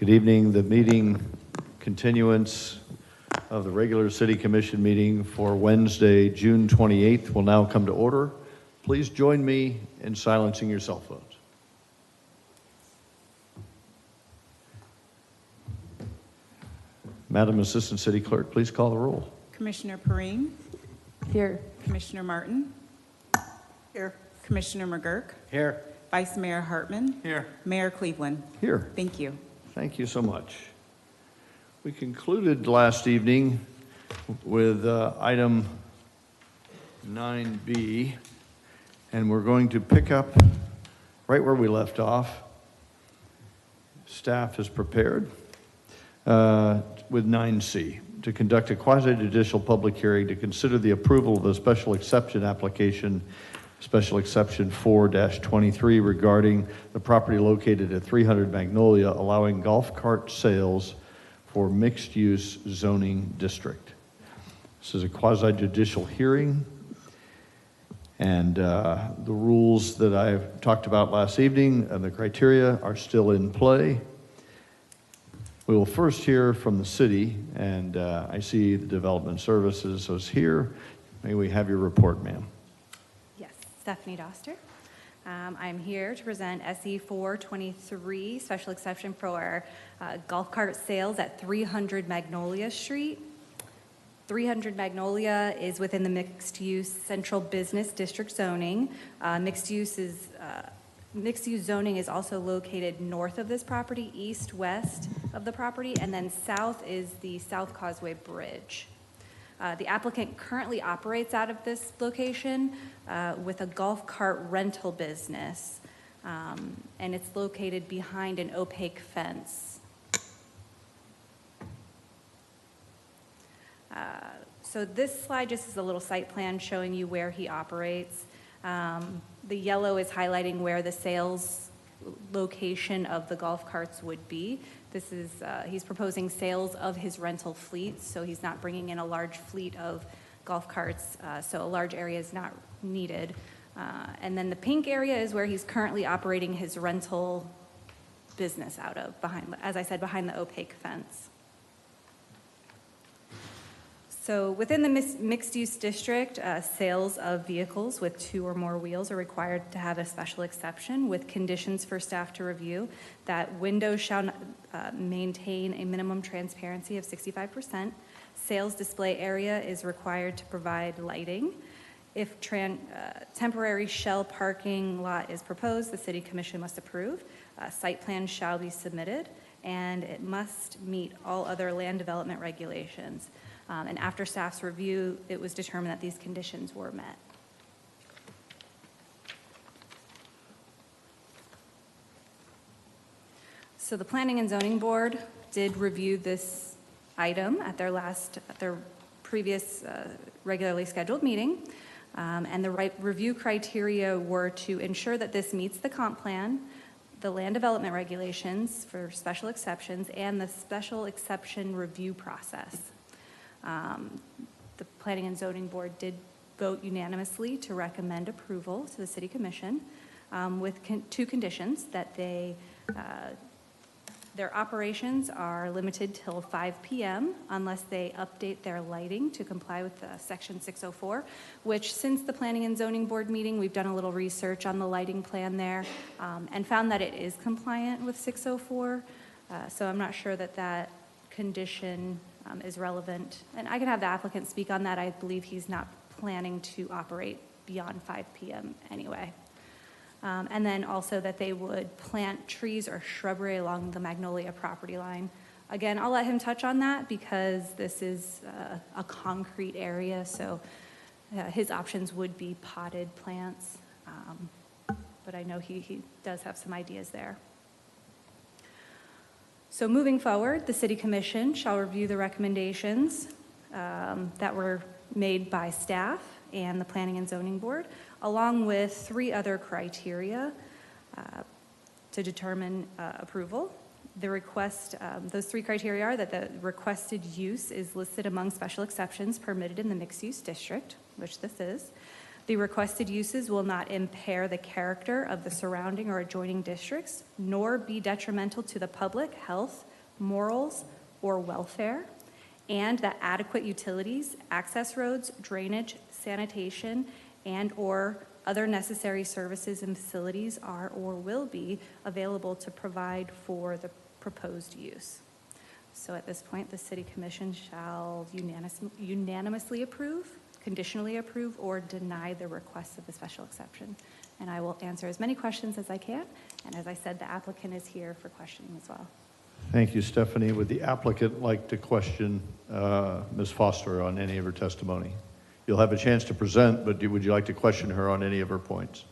Good evening. The meeting continuance of the regular City Commission meeting for Wednesday, June 28th will now come to order. Please join me in silencing your cell phones. Madam Assistant City Clerk, please call the roll. Commissioner Perrine? Here. Commissioner Martin? Here. Commissioner McGurk? Here. Vice Mayor Hartman? Here. Mayor Cleveland? Here. Thank you. Thank you so much. We concluded last evening with item 9B, and we're going to pick up right where we left off. Staff is prepared with 9C to conduct a quasi-judicial public hearing to consider the approval of a special exception application, special exception 4-23, regarding the property located at 300 Magnolia, allowing golf cart sales for mixed-use zoning district. This is a quasi-judicial hearing, and the rules that I've talked about last evening and the criteria are still in play. We will first hear from the city, and I see the Development Services is here. May we have your report, ma'am? Yes, Stephanie Doster. I'm here to present SE 423, special exception for golf cart sales at 300 Magnolia Street. 300 Magnolia is within the mixed-use central business district zoning. Mixed-use zoning is also located north of this property, east-west of the property, and then south is the South Causeway Bridge. The applicant currently operates out of this location with a golf cart rental business, and it's located behind an opaque fence. So this slide just is a little site plan showing you where he operates. The yellow is highlighting where the sales location of the golf carts would be. This is, he's proposing sales of his rental fleet, so he's not bringing in a large fleet of golf carts, so a large area is not needed. And then the pink area is where he's currently operating his rental business out of, behind, as I said, behind the opaque fence. So within the mixed-use district, sales of vehicles with 2 or more wheels are required to have a special exception with conditions for staff to review. That windows shall maintain a minimum transparency of 65%. Sales display area is required to provide lighting. If temporary shell parking lot is proposed, the City Commission must approve. Site plan shall be submitted, and it must meet all other land development regulations. And after staff's review, it was determined that these conditions were met. So the Planning and Zoning Board did review this item at their previous regularly scheduled meeting. And the review criteria were to ensure that this meets the comp plan, the land development regulations for special exceptions, and the special exception review process. The Planning and Zoning Board did vote unanimously to recommend approval to the City Commission with 2 conditions: that their operations are limited till 5 p.m. unless they update their lighting to comply with Section 604, which since the Planning and Zoning Board meeting, we've done a little research on the lighting plan there and found that it is compliant with 604. So I'm not sure that that condition is relevant. And I can have the applicant speak on that. I believe he's not planning to operate beyond 5 p.m. anyway. And then also that they would plant trees or shrubbery along the Magnolia property line. Again, I'll let him touch on that because this is a concrete area, so his options would be potted plants. But I know he does have some ideas there. So moving forward, the City Commission shall review the recommendations that were made by staff and the Planning and Zoning Board, along with 3 other criteria to determine approval. The request, those 3 criteria are that the requested use is listed among special exceptions permitted in the mixed-use district, which this is. The requested uses will not impair the character of the surrounding or adjoining districts, nor be detrimental to the public health, morals, or welfare, and that adequate utilities, access roads, drainage, sanitation, and/or other necessary services and facilities are or will be available to provide for the proposed use. So at this point, the City Commission shall unanimously approve, conditionally approve, or deny the request of the special exception. And I will answer as many questions as I can. And as I said, the applicant is here for questioning as well. Thank you, Stephanie. Would the applicant like to question Ms. Foster on any of her testimony? You'll have a chance to present, but would you like to question her on any of her points?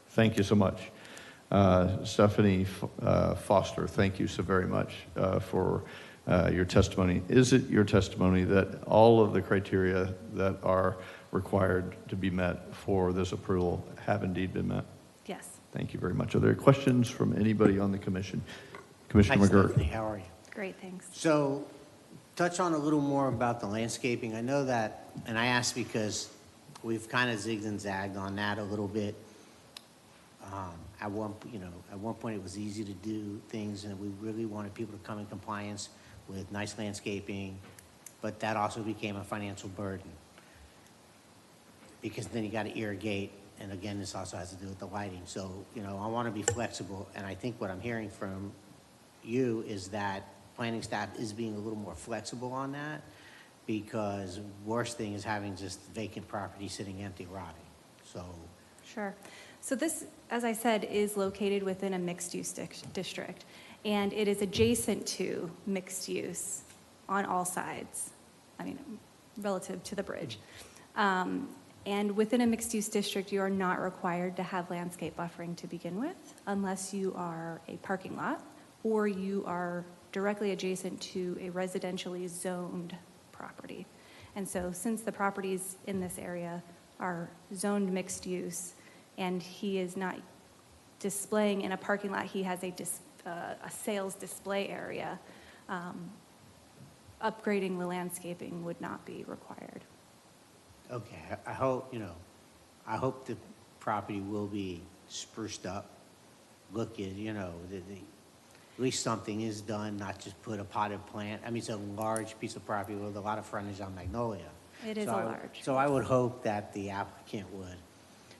Thank you so much. Stephanie Foster, thank you so very much for your testimony. Is it your testimony that all of the criteria that are required to be met for this approval have indeed been met? Yes. Thank you very much. Are there questions from anybody on the commission? Commissioner Hi, McGurk. Stephanie. How are you? Great, thanks. So, touch on a little more about the landscaping. I know that, and I asked because we've kind of zigged and zagged on that a little bit. At one point it was easy to do things, and we really wanted people to come in compliance with nice landscaping, but that also became a financial burden because then you got to irrigate, and again, this also has to do with the lighting. So, I want to be flexible, and I think what I'm hearing from you is that planning staff is being a little more flexible on that, because worst thing is having just vacant property sitting empty rotting. So Sure. So this, as I said, is located within a mixed-use district, and it is adjacent to mixed use on all sides, relative to the bridge. And within a mixed-use district, you are not required to have landscape buffering to begin with, unless you are a parking lot or you are directly adjacent to a residentially zoned property. And so since the properties in this area are zoned mixed use, and he is not displaying in a parking lot, he has a sales display area, upgrading the landscaping would not be required. okay, I hope the property will be spruced up, look at, at least something is done, not just put a potted plant. It's a large piece of property with a lot of frontage on Magnolia. It is a large. So I would hope that the applicant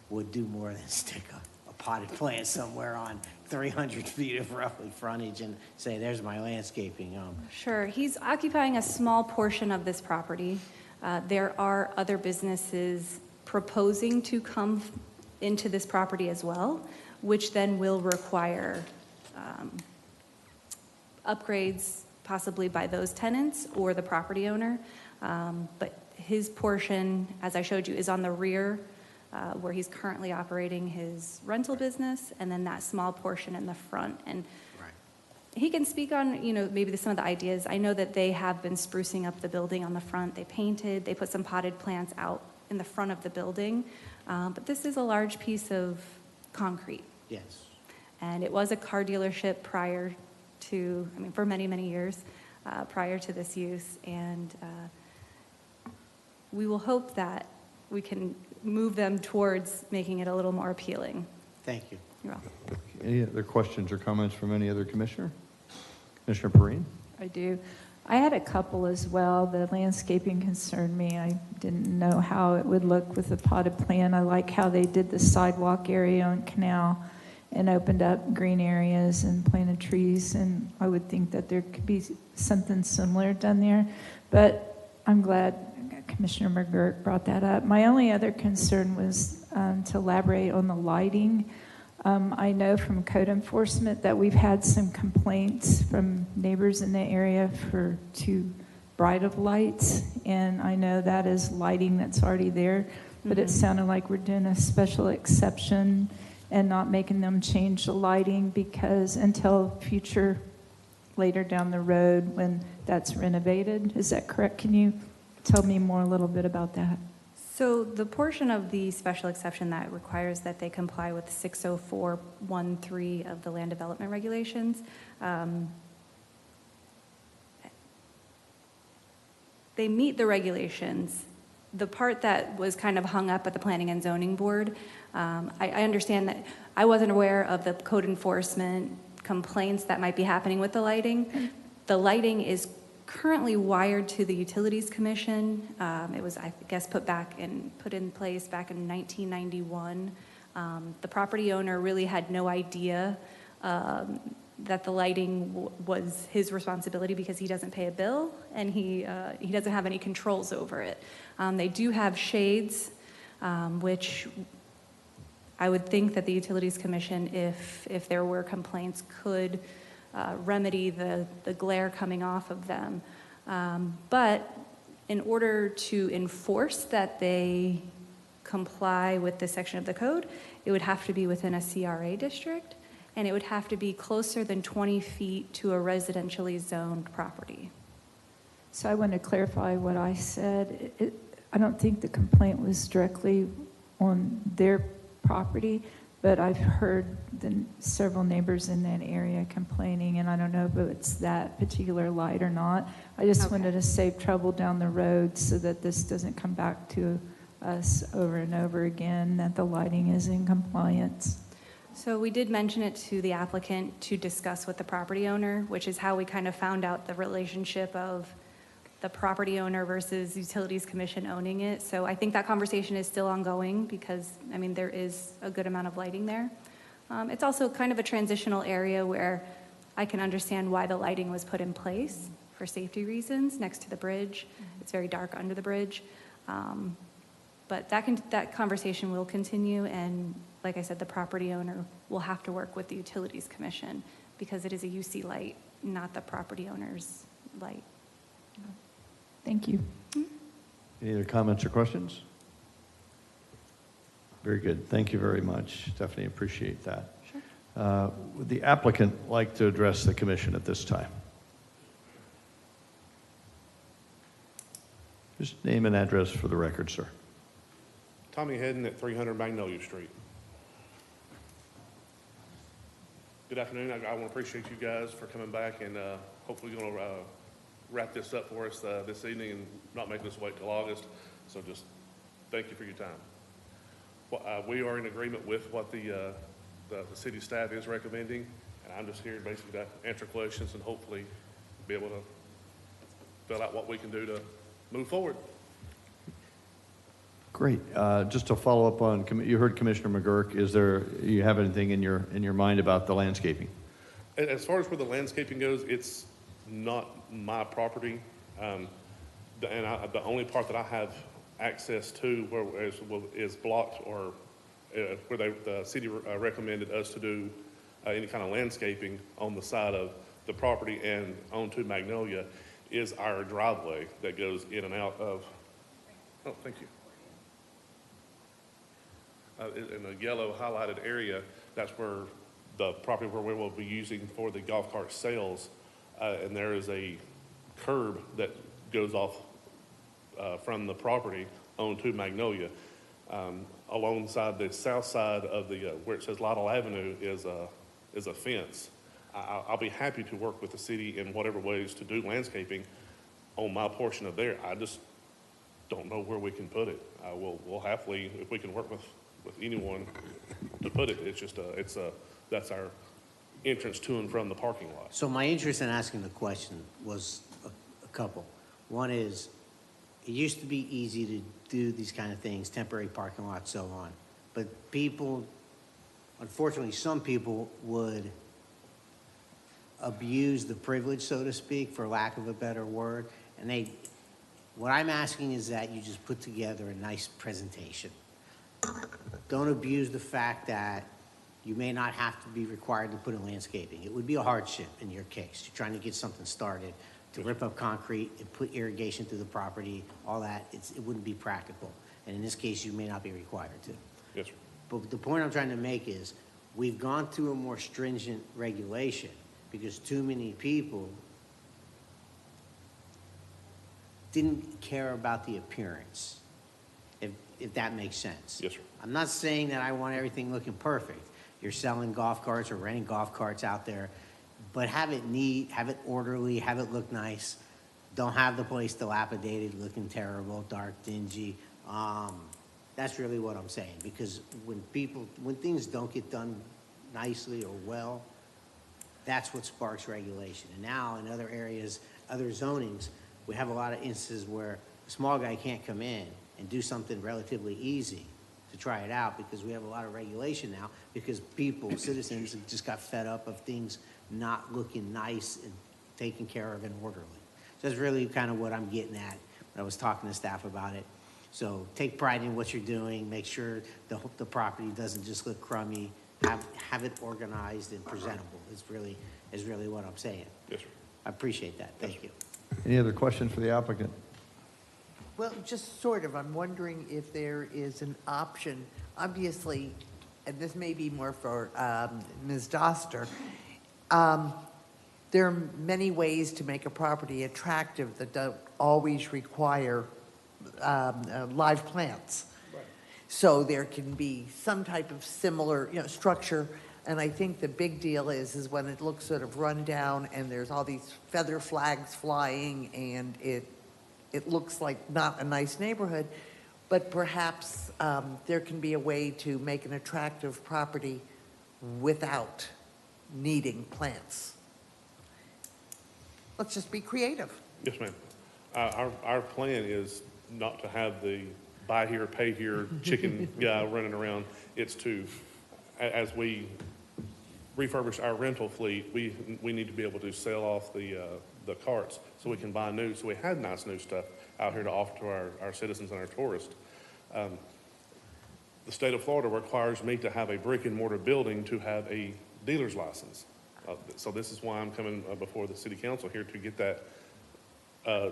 would do more than stick a potted plant somewhere on 300 feet of roughly frontage and say, there's my landscaping. Sure, he's occupying a small portion of this property. There are other businesses proposing to come into this property as well, which then will require upgrades possibly by those tenants or the property owner. But his portion, as I showed you, is on the rear where he's currently operating his rental business, and then that small portion in the front. And Right. he can speak on, maybe some of the ideas. I know that they have been sprucing up the building on the front. They painted, they put some potted plants out in the front of the building. But this is a large piece of concrete. Yes. And it was a car dealership prior to, for many, many years prior to this use. And we will hope that we can move them towards making it a little more appealing. Thank you. You're welcome. Any other questions or comments from any other commissioner? Commissioner Perrine? I do. I had a couple as well. The landscaping concerned me. I didn't know how it would look with the potted plant. I like how they did the sidewalk area on Canal and opened up green areas and planted trees, and I would think that there could be something similar done there. But I'm glad Commissioner McGurk brought that up. My only other concern was to elaborate on the lighting. I know from code enforcement that we've had some complaints from neighbors in the area for too bright of lights, and I know that is lighting that's already there, but it sounded like we're doing a special exception and not making them change the lighting because until future, later down the road when that's renovated. Is that correct? Can you tell me more a little bit about that? So the portion of the special exception that requires that they comply with 60413 of the land development regulations, they meet the regulations. The part that was kind of hung up at the Planning and Zoning Board, I understand that I wasn't aware of the code enforcement complaints that might be happening with the lighting, The lighting is currently wired to the Utilities Commission. It was, I guess, put in place back in 1991. The property owner really had no idea that the lighting was his responsibility because he doesn't pay a bill and he doesn't have any controls over it. They do have shades, which I would think that the Utilities Commission, if there were complaints, could remedy the glare coming off of them. But in order to enforce that they comply with this section of the code, it would have to be within a CRA district, and it would have to be closer than 20 feet to a residentially zoned property. So I want to clarify what I said. I don't think the complaint was directly on their property, but I've heard several neighbors in that area complaining, and I don't know if it's that particular light or not. I just Okay. wanted to save trouble down the road so that this doesn't come back to us over and over again, that the lighting is in compliance. So we did mention it to the applicant to discuss with the property owner, which is how we kind of found out the relationship of the property owner versus Utilities Commission owning it. So I think that conversation is still ongoing because, I mean, there is a good amount of lighting there. It's also kind of a transitional area where I can understand why the lighting was put in place for safety reasons next to the bridge. It's very dark under the bridge. But that conversation will continue, and like I said, the property owner will have to work with the Utilities Commission because it is a UC light, not the property owner's light. Thank you. Any other comments or questions? Very good. Thank you very much. Definitely appreciate that. Sure. Would the applicant like to address the commission at this time? Just name and address for the record, sir. Tommy Hedden at 300 Magnolia Street. Good afternoon. I want to appreciate you guys for coming back and hopefully going to wrap this up for us this evening and not making us wait till August. So just thank you for your time. Well, we are in agreement with what the city staff is recommending, and I'm just here basically to answer questions and hopefully be able to fill out what we can do to move forward. Great. Just to follow up on, you heard Commissioner McGurk. You have anything in your mind about the landscaping? As far as where the landscaping goes, it's not my property. The only part that I have access to where is blocked or where the city recommended us to do any kind of landscaping on the side of the property and onto Magnolia is our driveway that goes in and out of, oh, thank you. In the yellow highlighted area, that's where the property where we will be using for the golf cart sales. And there is a curb that goes off from the property onto Magnolia. Alongside the south side of the where it says Lytle Avenue is a fence. I'll be happy to work with the city in whatever ways to do landscaping on my portion of there. I just don't know where we can put it. We'll happily, if we can work with anyone to put it. It's just that's our entrance to and from the parking lot. So my interest in asking the question was a couple. One is, it used to be easy to do these kind of things, temporary parking lots, so on. But people, unfortunately, some people would abuse the privilege, so to speak, for lack of a better word. And what I'm asking is that you just put together a nice presentation. Don't abuse the fact that you may not have to be required to put in landscaping. It would be a hardship in your case. You're trying to get something started, to rip up concrete and put irrigation through the property, all that. It wouldn't be practical. And in this case, you may not be required to. Yes, sir. But the point I'm trying to make is, we've gone through a more stringent regulation because too many people didn't care about the appearance, if that makes sense. Yes, sir. I'm not saying that I want everything looking perfect. You're selling golf carts or renting golf carts out there, but have it neat, have it orderly, have it look nice. Don't have the place dilapidated, looking terrible, dark, dingy. That's really what I'm saying, because when things don't get done nicely or well, that's what sparks regulation. And now in other areas, other zonings, we have a lot of instances where a small guy can't come in and do something relatively easy to try it out, because we have a lot of regulation now, because people, citizens, just got fed up of things not looking nice and taken care of and orderly. So that's really kind of what I'm getting at when I was talking to staff about it. So take pride in what you're doing, make sure the property doesn't just look crummy, have it organized and presentable is really what I'm saying. Yes, sir. I appreciate that, thank you. Any other questions for the applicant? Well, just sort of, I'm wondering if there is an option, obviously, and this may be more for Ms. Doster, there are many ways to make a property attractive that don't always require live plants. Right. So there can be some type of similar, structure, and I think the big deal is when it looks sort of run down and there's all these feather flags flying and it looks like not a nice neighborhood, but perhaps there can be a way to make an attractive property without needing plants. Let's just be creative. Yes, ma'am. Our plan is not to have the buy here, pay here chicken guy running around. It's to, as we refurbish our rental fleet, we need to be able to sell off the carts so we can buy new, so we have nice new stuff out here to offer to our citizens and our tourists. The state of Florida requires me to have a brick and mortar building to have a dealer's license. So this is why I'm coming before the city council here to get that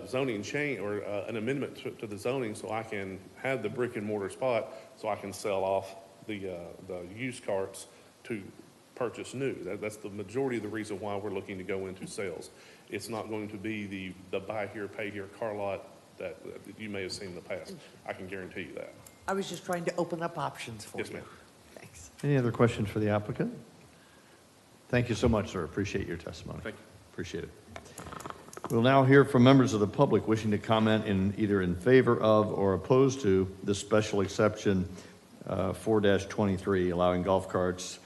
zoning change or an amendment to the zoning, so I can have the brick and mortar spot, so I can sell off the used carts to purchase new. That's the majority of the reason why we're looking to go into sales. It's not going to be the buy here, pay here car lot that you may have seen in the past. I can guarantee you that. I was just trying to open up options for you. Yes, ma'am. Thanks. Any other questions for the applicant? Thank you so much, sir. Appreciate your testimony. Thank you. Appreciate it. We'll now hear from members of the public wishing to comment either in favor of or opposed to this special exception 4-23, allowing golf carts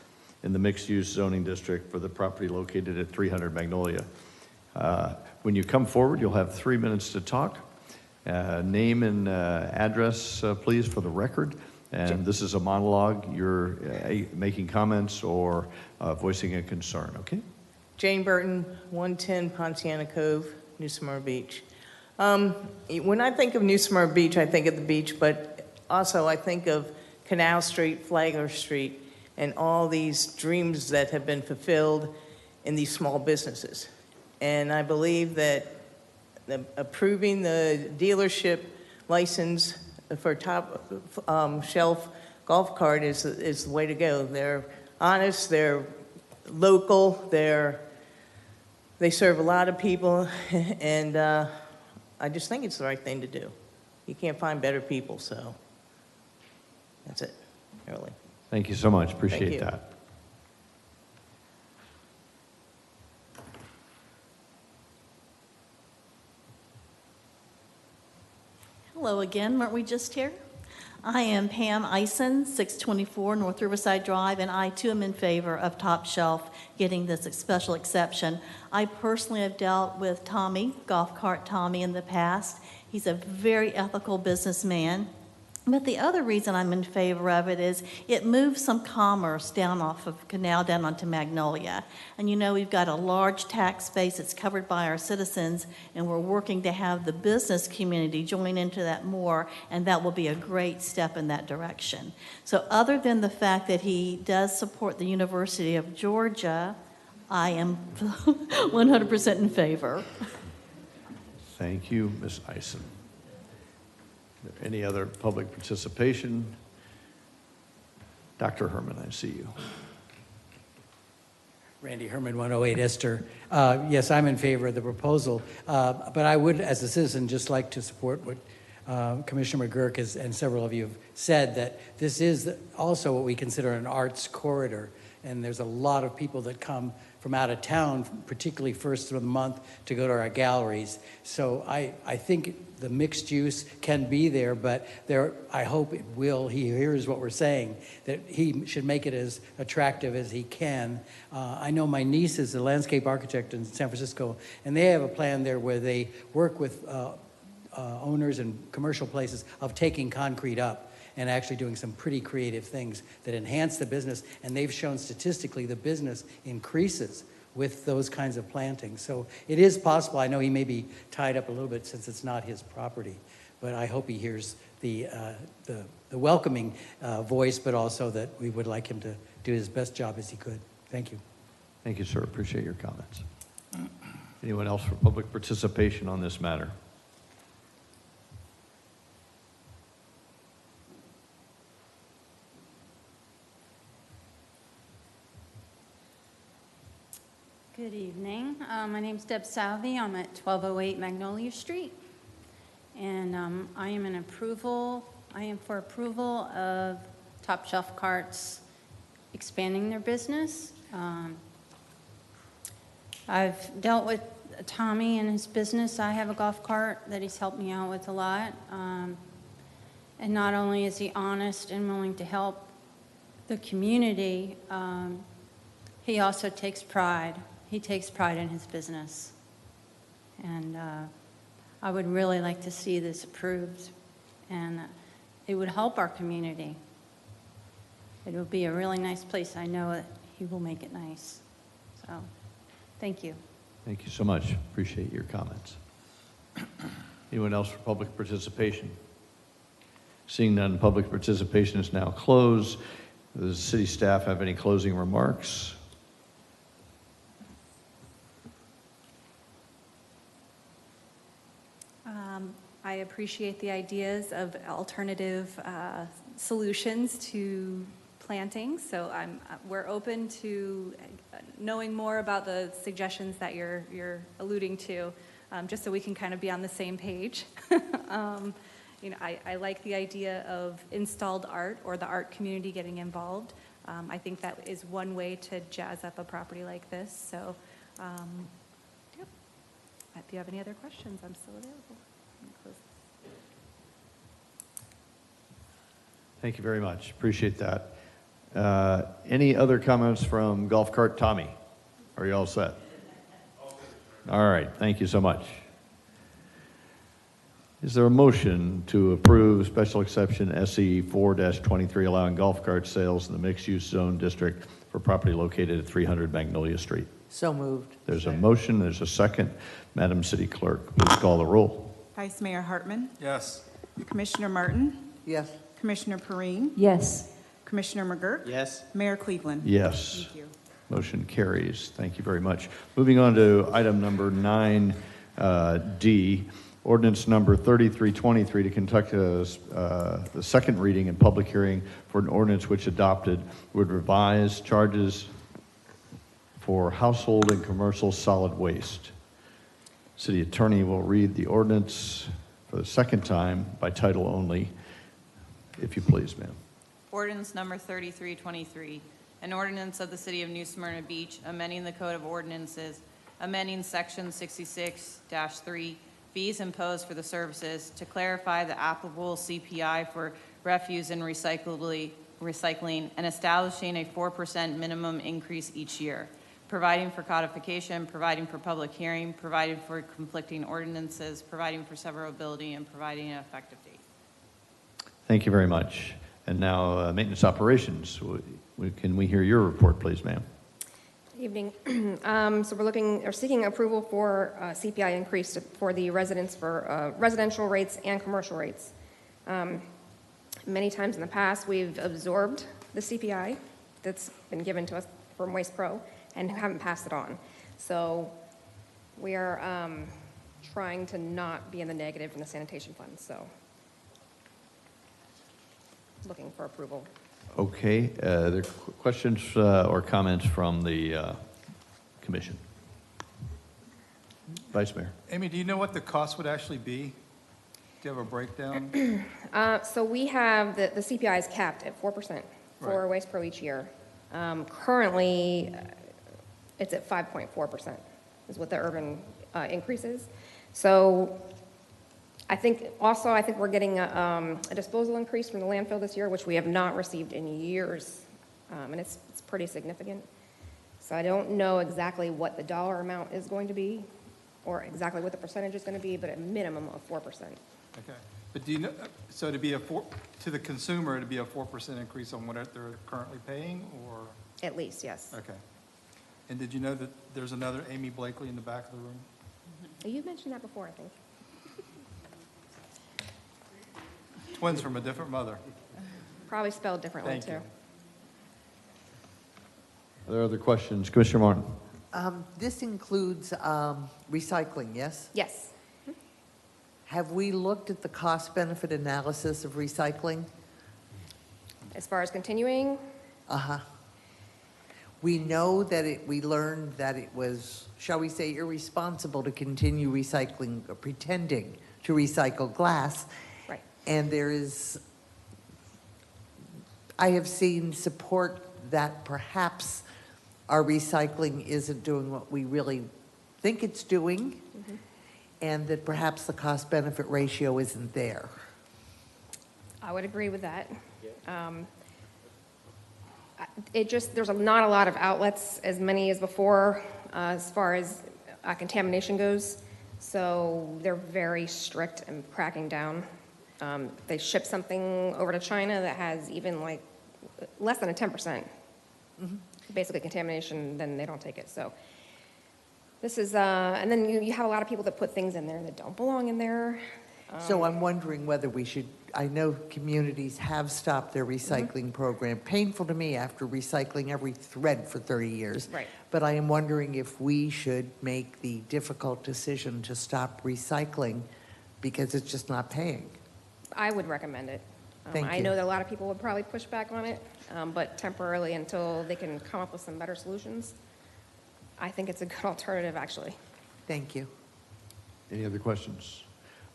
in the mixed-use zoning district for the property located at 300 Magnolia. When you come forward, you'll have 3 minutes to talk. Name and address, please, for the record. And this is a monologue. You're making comments or voicing a concern, okay? Jane Burton, 110 Ponciana Cove, New Smyrna Beach. When I think of New Smyrna Beach, I think of the beach, but also I think of Canal Street, Flagler Street, and all these dreams that have been fulfilled in these small businesses. And I believe that approving the dealership license for top shelf golf cart is the way to go. They're honest, they're local, they serve a lot of people, and I just think it's the right thing to do. You can't find better people, so that's it, really. Thank you so much. Appreciate you. that. Hello again, weren't we just here? I am Pam Eisen, 624 North Riverside Drive, and I too am in favor of Top Shelf getting this special exception. I personally have dealt with Tommy, Golf Cart Tommy, in the past. He's a very ethical businessman. But the other reason I'm in favor of it is it moves some commerce down off of Canal down onto Magnolia. And you know, we've got a large tax base that's covered by our citizens, and we're working to have the business community join into that more, and that will be a great step in that direction. So other than the fact that he does support the University of Georgia, I am 100% in favor. Thank you, Ms. Eisen. Any other public participation? Dr. Herman, I see you. Randy Herman, 108 Esther. Yes, I'm in favor of the proposal, but I would, as a citizen, just like to support what Commissioner McGurk and several of you have said, that this is also what we consider an arts corridor. and there's a lot of people that come from out of town, particularly first of the month, to go to our galleries. So I think the mixed use can be there, but I hope it will. He hears what we're saying, that he should make it as attractive as he can. I know my niece is a landscape architect in San Francisco, and they have a plan there where they work with owners and commercial places of taking concrete up and actually doing some pretty creative things that enhance the business. And they've shown statistically the business increases with those kinds of plantings. So it is possible. I know he may be tied up a little bit since it's not his property, but I hope he hears the welcoming voice, but also that we would like him to do his best job as he could. Thank you. Thank you, sir. Appreciate your comments. Anyone else for public participation on this matter? Good evening. My name's Deb Salvi. I'm at 1208 Magnolia Street. And I am for approval of Top Shelf Carts expanding their business. I've dealt with Tommy and his business. I have a golf cart that he's helped me out with a lot. And not only is he honest and willing to help the community, he also takes pride. He takes pride in his business. And I would really like to see this approved. And it would help our community. It would be a really nice place. I know that he will make it nice. So, thank you. Thank you so much. Appreciate your comments. Anyone else for public participation? Seeing none, public participation is now closed. Does city staff have any closing remarks? I appreciate the ideas of alternative solutions to planting, so we're open to knowing more about the suggestions that you're alluding to, just so we can kind of be on the same page. I like the idea of installed art or the art community getting involved. I think that is one way to jazz up a property like this. So, yep. If you have any other questions, I'm still available. Thank you very much. Appreciate that. Any other comments from Golf Cart Tommy? Are you all set? All right. Thank you so much. Is there a motion to approve special exception SE 4-23 allowing golf cart sales in the mixed-use zone district for property located at 300 Magnolia Street? So moved. There's a motion. There's a second. Madam City Clerk, please call the roll. Vice Mayor Hartman. Yes. Commissioner Martin. Yes. Commissioner Perrine. Yes. Commissioner McGurk. Yes. Mayor Cleveland. Yes. Thank you. Motion carries. Thank you very much. Moving on to item number 9D, ordinance number 3323 to conduct the second reading and public hearing for an ordinance which adopted would revise charges for household and commercial solid waste. City Attorney will read the ordinance for the second time by title only, if you please, ma'am. Ordinance number 3323, an ordinance of the City of New Smyrna Beach, amending the Code of Ordinances, amending Section 66-3, fees imposed for the services to clarify the applicable CPI for refuse and recycling, and establishing a 4% minimum increase each year, providing for codification, providing for public hearing, providing for conflicting ordinances, providing for severability, and providing an effective date. Thank you very much. And now, maintenance operations. Can we hear your report, please, ma'am? Evening. So we're seeking approval for CPI increase for the residents for residential rates and commercial rates. Many times in the past, we've absorbed the CPI that's been given to us from Waste Pro and haven't passed it on. So we are trying to not be in the negative in the sanitation fund. So looking for approval. Okay. Are there questions or comments from the commission? Vice Mayor. Amy, do you know what the cost would actually be? Do you have a breakdown? So we have, the CPI is capped at 4% for Right. Waste Pro each year. Currently, it's at 5.4% is what the urban increase is. So I think we're getting a disposal increase from the landfill this year, which we have not received in years, and it's pretty significant. So I don't know exactly what the dollar amount is going to be, or exactly what the percentage is going to be, but a minimum of 4%. Okay. But do you know, so to the consumer, it'd be a 4% increase on what they're currently paying, or? At least, yes. Okay. And did you know that there's another Amy Blakely in the back of the room? You mentioned that before, I think. Twins from a different mother. Probably spelled differently, Thank too. you. Are there other questions? Commissioner Martin? This includes recycling, yes? Yes. Have we looked at the cost-benefit analysis of recycling? As far as continuing, Uh-huh. We know that we learned that it was, shall we say, irresponsible to continue recycling, or pretending to recycle glass. right. And I have seen support that perhaps our recycling isn't doing what we really think it's doing, and that perhaps the cost-benefit ratio isn't there. I would agree with that. There's not a lot of outlets, as many as before, as far as contamination goes. So they're very strict and cracking down. They ship something over to China that has even like less than a 10% basically contamination, then they don't take it. So this is, and then you have a lot of people that put things in there that don't belong in there. So I'm wondering whether we should, I know communities have stopped their recycling program. Painful to me after recycling every thread for 30 years. Right. But I am wondering if we should make the difficult decision to stop recycling because it's just not paying. I would recommend it. Thank I you. know that a lot of people would probably push back on it, but temporarily until they can come up with some better solutions, I think it's a good alternative, actually. Thank you. Any other questions?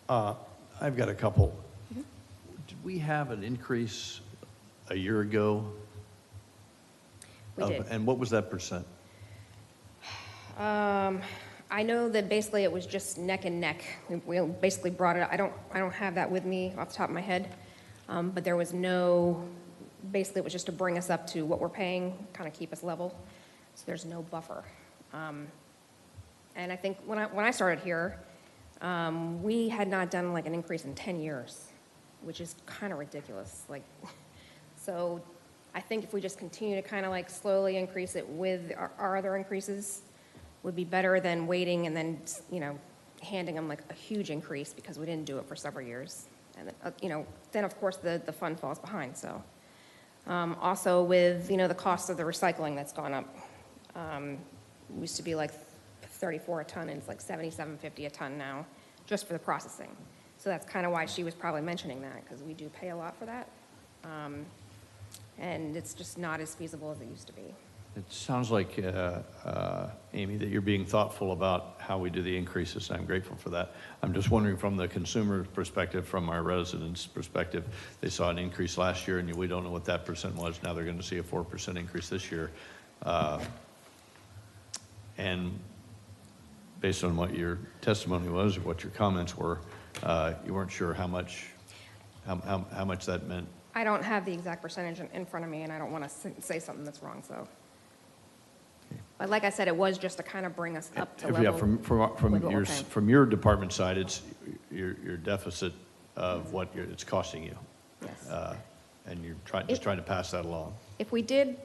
I've got a couple. Did we have an increase a year ago? We did. And what was that percent? I know that basically it was just neck and neck. We basically brought it, I don't have that with me off the top of my head, but there was basically it was just to bring us up to what we're paying, kind of keep us level, so there's no buffer. And I think when I started here, we had not done like an increase in 10 years, which is kind of ridiculous. So I think if we just continue to kind of like slowly increase it with our other increases, would be better than waiting and then, handing them like a huge increase because we didn't do it for several years. And, then of course the fund falls behind, so. Also with, the cost of the recycling that's gone up. It used to be like 34 a ton and it's like 77.50 a ton now, just for the processing. So that's kind of why she was probably mentioning that, because we do pay a lot for that. And it's just not as feasible as it used to be. It sounds like, Amy, that you're being thoughtful about how we do the increases. I'm grateful for that. I'm just wondering from the consumer perspective, from our residents' perspective, they saw an increase last year and we don't know what that percent was. Now they're going to see a 4% increase this year. And based on what your testimony was, or what your comments were, you weren't sure how much that meant. I don't have the exact percentage in front of me, and I don't want to say something that's wrong, so. But like I said, it was just to kind of bring us up to level. Yeah, with what we're paying. from your department side, it's your deficit of what it's costing you. Yes. And you're just trying to pass that along. If we did,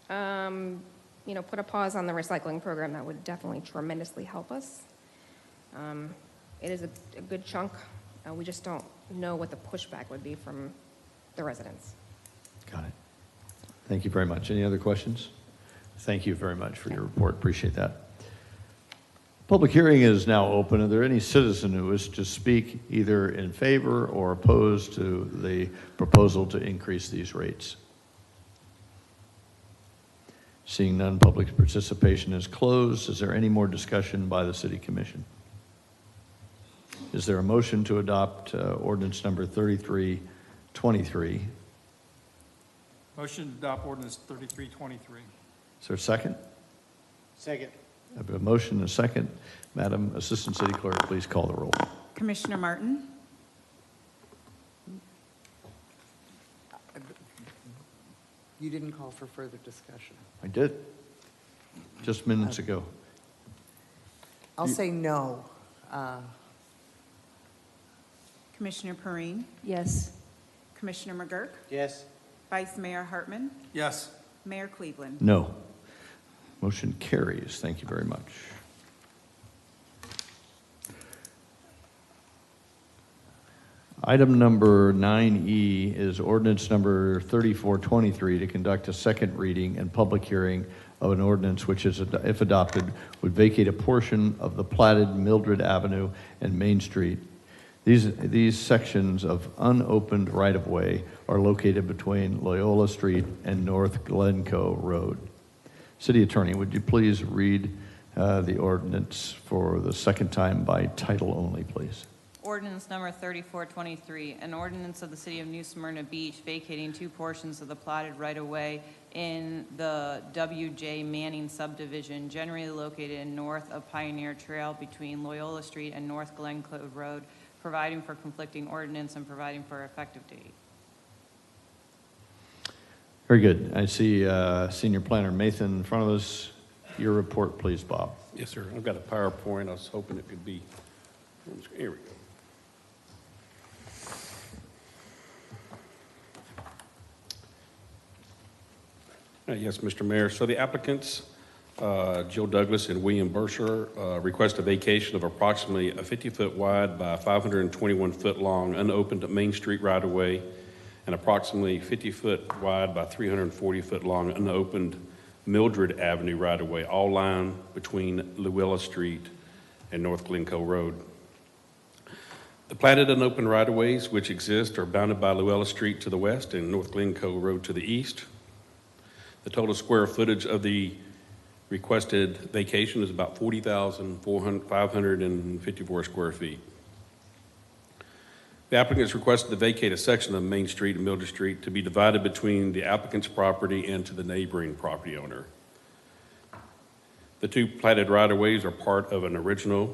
put a pause on the recycling program, that would definitely tremendously help us. It is a good chunk. We just don't know what the pushback would be from the residents. Got it. Thank you very much. Any other questions? Thank you very much for your report. Appreciate that. Public hearing is now open. Are there any citizen who wishes to speak either in favor or opposed to the proposal to increase these rates? Seeing none, public participation is closed. Is there any more discussion by the City Commission? Is there a motion to adopt ordinance number 3323? Motion to adopt ordinance 3323. Is there a second? Second. I have a motion and a second. Madam Assistant City Clerk, please call the roll. Commissioner Martin? You didn't call for further discussion. I did, just minutes ago. I'll say no. Commissioner Perrine? Yes. Commissioner McGurk? Yes. Vice Mayor Hartman? Yes. Mayor Cleveland? No. Motion carries. Thank you very much. Item number 9E is ordinance number 3423 to conduct a second reading and public hearing of an ordinance which is, if adopted, would vacate a portion of the platted Mildred Avenue and Main Street. These sections of unopened right-of-way are located between Loyola Street and North Glencoe Road. City Attorney, would you please read the ordinance for the second time by title only, please? Ordinance number 3423, an ordinance of the City of New Smyrna Beach vacating two portions of the platted right-of-way in the W.J. Manning subdivision, generally located north of Pioneer Trail between Loyola Street and North Glencoe Road, providing for conflicting ordinance and providing for effective date. Very good. I see Senior Planner Mathan in front of us. Your report, please, Bob. Yes, sir. I've got a PowerPoint. I was hoping it could be. Here we go. Yes, Mr. Mayor. So the applicants, Jill Douglas and William Burscher, request a vacation of approximately a 50-foot wide by 521-foot long unopened Main Street right-of-way and approximately 50-foot wide by 340-foot long unopened Mildred Avenue right-of-way, all lying between Loyola Street and North Glencoe Road. The platted unopened right-of-ways which exist are bounded by Loyola Street to the west and North Glencoe Road to the east. The total square footage of the requested vacation is about 40,554 square feet. The applicants requested to vacate a section of Main Street and Mildred Street to be divided between the applicant's property and to the neighboring property owner. The two platted right-of-ways are part of an original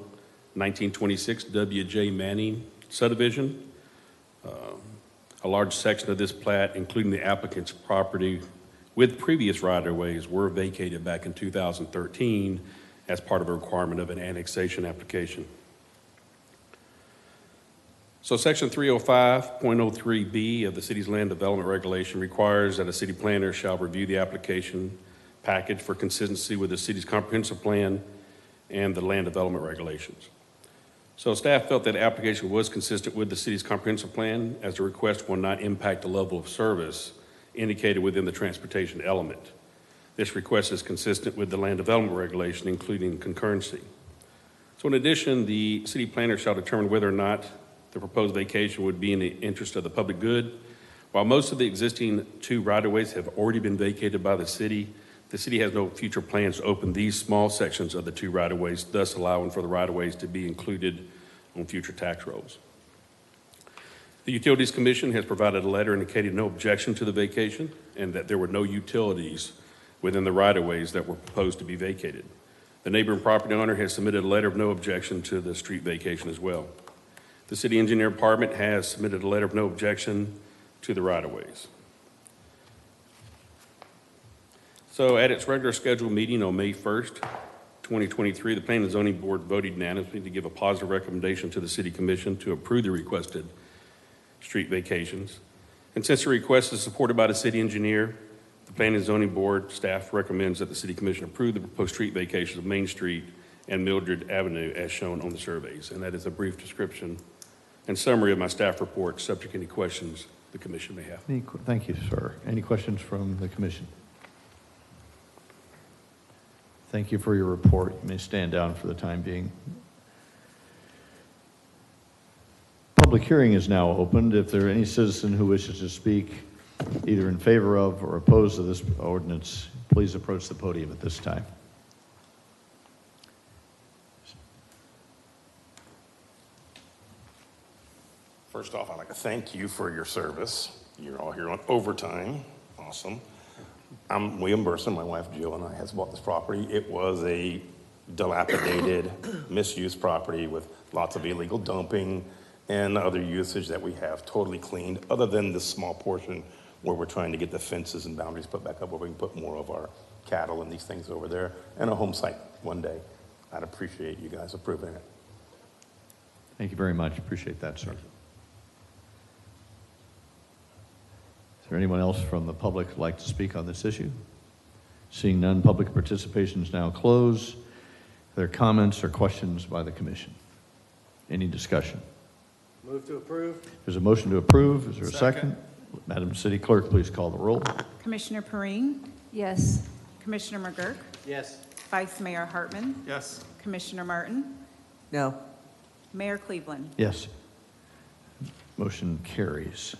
1926 W.J. Manning subdivision. A large section of this plat, including the applicant's property with previous right-of-ways, were vacated back in 2013 as part of a requirement of an annexation application. So Section 305.03B of the city's land development regulation requires that a city planner shall review the application package for consistency with the city's comprehensive plan and the land development regulations. So staff felt that the application was consistent with the city's comprehensive plan, as the request will not impact the level of service indicated within the transportation element. This request is consistent with the land development regulation, including concurrency. So in addition, the city planner shall determine whether or not the proposed vacation would be in the interest of the public good. While most of the existing two right-of-ways have already been vacated by the city has no future plans to open these small sections of the two right-of-ways, thus allowing for the right-of-ways to be included on future tax rolls. The Utilities Commission has provided a letter indicating no objection to the vacation and that there were no utilities within the right-of-ways that were proposed to be vacated. The neighboring property owner has submitted a letter of no objection to the street vacation as well. The City Engineer Department has submitted a letter of no objection to the right-of-ways. So at its regular scheduled meeting on May 1st, 2023, the Planning and Zoning Board voted unanimously to give a positive recommendation to the City Commission to approve the requested street vacations. And since the request is supported by the city engineer, the Planning and Zoning Board staff recommends that the City Commission approve the proposed street vacations of Main Street and Mildred Avenue as shown on the surveys. And that is a brief description and summary of my staff report, subject to any questions the Commission may have. Thank you, sir. Any questions from the Commission? Thank you for your report. You may stand down for the time being. Public hearing is now opened. If there are any citizen who wishes to speak either in favor of or opposed to this ordinance, please approach the podium at this time. First off, I'd like to thank you for your service. You're all here on overtime. awesome. I'm William Burson, my wife Jill and I has bought this property. It was a dilapidated, misused property with lots of illegal dumping and other usage that we have totally cleaned, other than this small portion where we're trying to get the fences and boundaries put back up where we can put more of our cattle and these things over there, and a home site one day. I'd appreciate you guys approving it. Thank you very much. Appreciate that, sir. Is there anyone else from the public who'd like to speak on this issue? Seeing none, public participation is now closed. Are there comments or questions by the commission? Any discussion? Move to approve. There's a motion to approve. Is there a second? Madam City Clerk, please call the roll. Commissioner Perine, Yes. Commissioner McGurk, Yes. Vice Mayor Hartman, Yes. Commissioner Martin, No. Mayor Cleveland. Yes. Motion carries.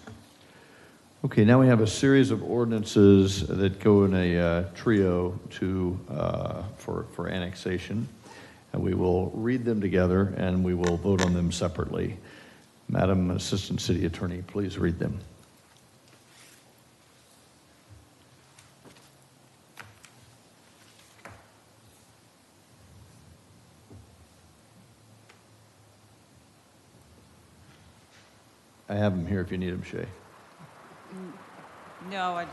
Okay, now we have a series of ordinances that go in a trio for annexation. And we will read them together and we will vote on them separately. Madam Assistant City Attorney, please read them. I have them here if you need them, Shay. No,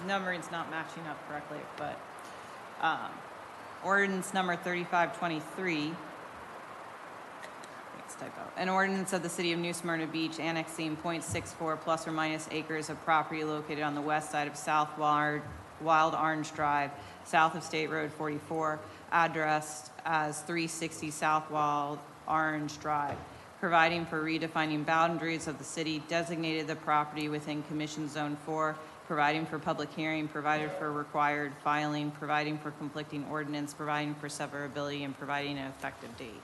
numbering's not matching up correctly, but ordinance number 3523, typo. An ordinance of the City of New Smyrna Beach annexing .64 plus or minus acres of property located on the west side of South Wild Orange Drive, south of State Road 44, addressed as 360 South Wild Orange Drive, providing for redefining boundaries of the city, designated the property within Commission Zone 4, providing for public hearing, provided for required filing, providing for conflicting ordinance, providing for severability, and providing an effective date.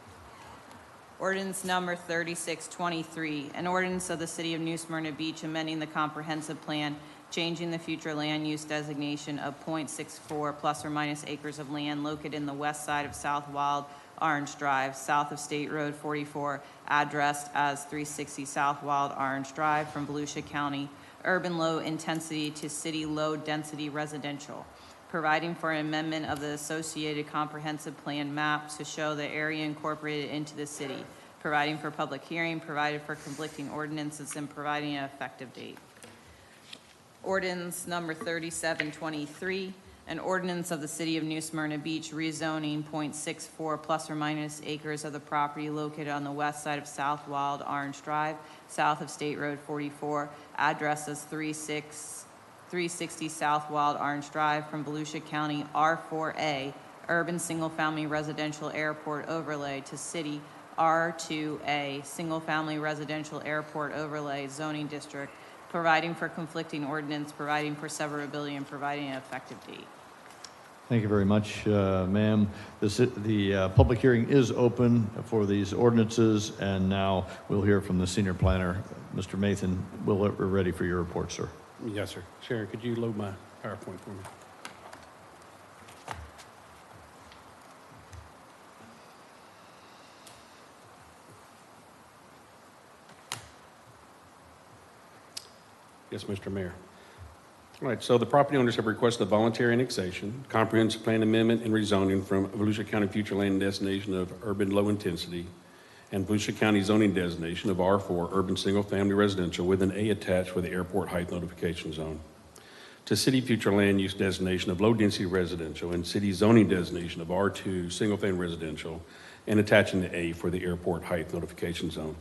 Ordinance number 3623, an ordinance of the City of New Smyrna Beach amending the comprehensive plan, changing the future land use designation of .64 plus or minus acres of land located in the west side of South Wild Orange Drive, south of State Road 44, addressed as 360 South Wild Orange Drive, from Volusia County, urban low intensity to city low density residential, providing for an amendment of the associated comprehensive plan map to show the area incorporated into the city, providing for public hearing, provided for conflicting ordinances, and providing an effective date. Ordinance number 3723, an ordinance of the City of New Smyrna Beach rezoning .64 plus or minus acres of the property located on the west side of South Wild Orange Drive, south of State Road 44, address as 360 South Wild Orange Drive, from Volusia County, R4A, urban single-family residential airport overlay, to city R2A, single-family residential airport overlay zoning district, providing for conflicting ordinance, providing for severability, and providing an effective date. Thank you very much, ma'am. The public hearing is open for these ordinances, and now we'll hear from the senior planner, Mr. Mathan. We're ready for your report, sir. Yes, sir. Sharon, could you load my PowerPoint for me? Yes, Mr. Mayor. All right, so the property owners have requested a voluntary annexation, comprehensive plan amendment, and rezoning from Volusia County future land designation of urban low intensity and Volusia County zoning designation of R4 urban single-family residential with an A attached for the airport height notification zone, to city future land use designation of low-density residential and city zoning designation of R2 single-family residential, and attaching the A for the airport height notification zone.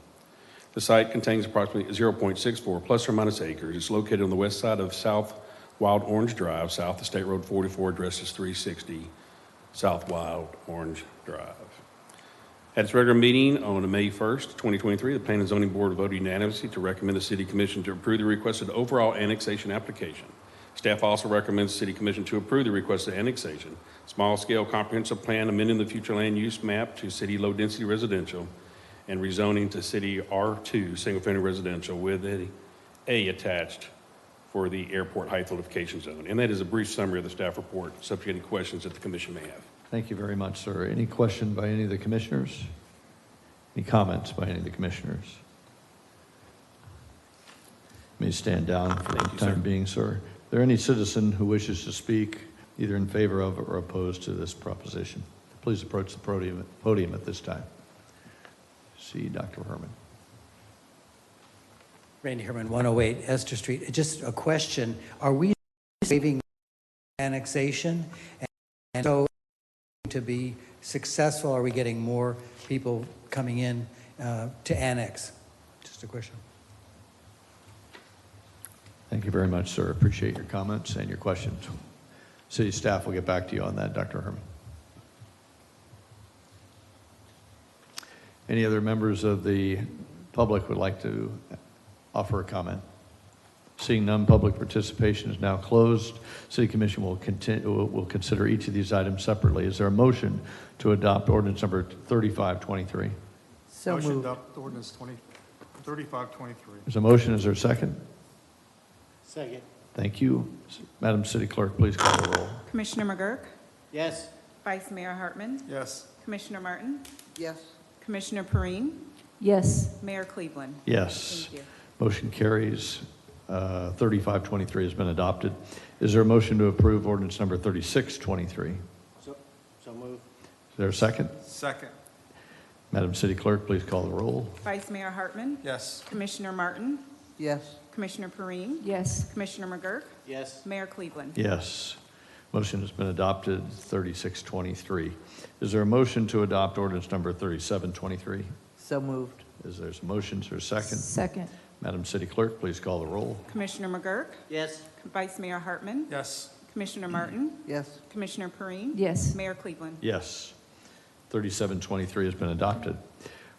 The site contains approximately 0.64 plus or minus acres. It's located on the west side of South Wild Orange Drive, south of State Road 44, address is 360 South Wild Orange Drive. At its regular meeting on May 1st, 2023, the Planning and Zoning Board voted unanimously to recommend the City Commission to approve the requested overall annexation application. Staff also recommends the City Commission to approve the requested annexation, small-scale comprehensive plan amending the future land use map to city low-density residential and rezoning to city R2 single-family residential with an A attached for the airport height notification zone. And that is a brief summary of the staff report, subject to any questions that the commission may have. Thank you very much, sir. Any question by any of the commissioners? Any comments by any of the commissioners? You may stand down for the time being, sir. there any citizen who wishes to speak either in favor of or opposed to this proposition? Please approach the podium at this time. See Dr. Herman. Randy Herman, 108 Esther Street. Just a question. Are we waiving annexation? And so to be successful, are we getting more people coming in to annex? Just a question. Thank you very much, sir. Appreciate your comments and your questions. City staff will get back to you on that, Dr. Herman. Any other members of the public would like to offer a comment? Seeing none, public participation is now closed. City Commission will consider each of these items separately. Is there a motion to adopt ordinance number 3523? So Motion to moved. adopt ordinance 3523. There's a motion. Is there a second? Second. Thank you. Madam City Clerk, please call the roll. Commissioner McGurk? Yes. Vice Mayor Hartman? Yes. Commissioner Martin? Yes. Commissioner Perine? Yes. Mayor Cleveland? Yes. Thank you. Motion carries. 3523 has been adopted. Is there a motion to approve ordinance number 3623? So moved. Is there a second? Second. Madam City Clerk, please call the roll. Vice Mayor Hartman? Yes. Commissioner Martin? Yes. Commissioner Perine? Yes. Commissioner McGurk? Yes. Mayor Cleveland? Yes. Motion has been adopted, 3623. Is there a motion to adopt ordinance number 3723? So moved. Is there a motion? Is there a second? Second. Madam City Clerk, please call the roll. Commissioner McGurk? Yes. Vice Mayor Hartman? Yes. Commissioner Martin? Yes. Commissioner Perine? Yes. Mayor Cleveland? Yes. 3723 has been adopted.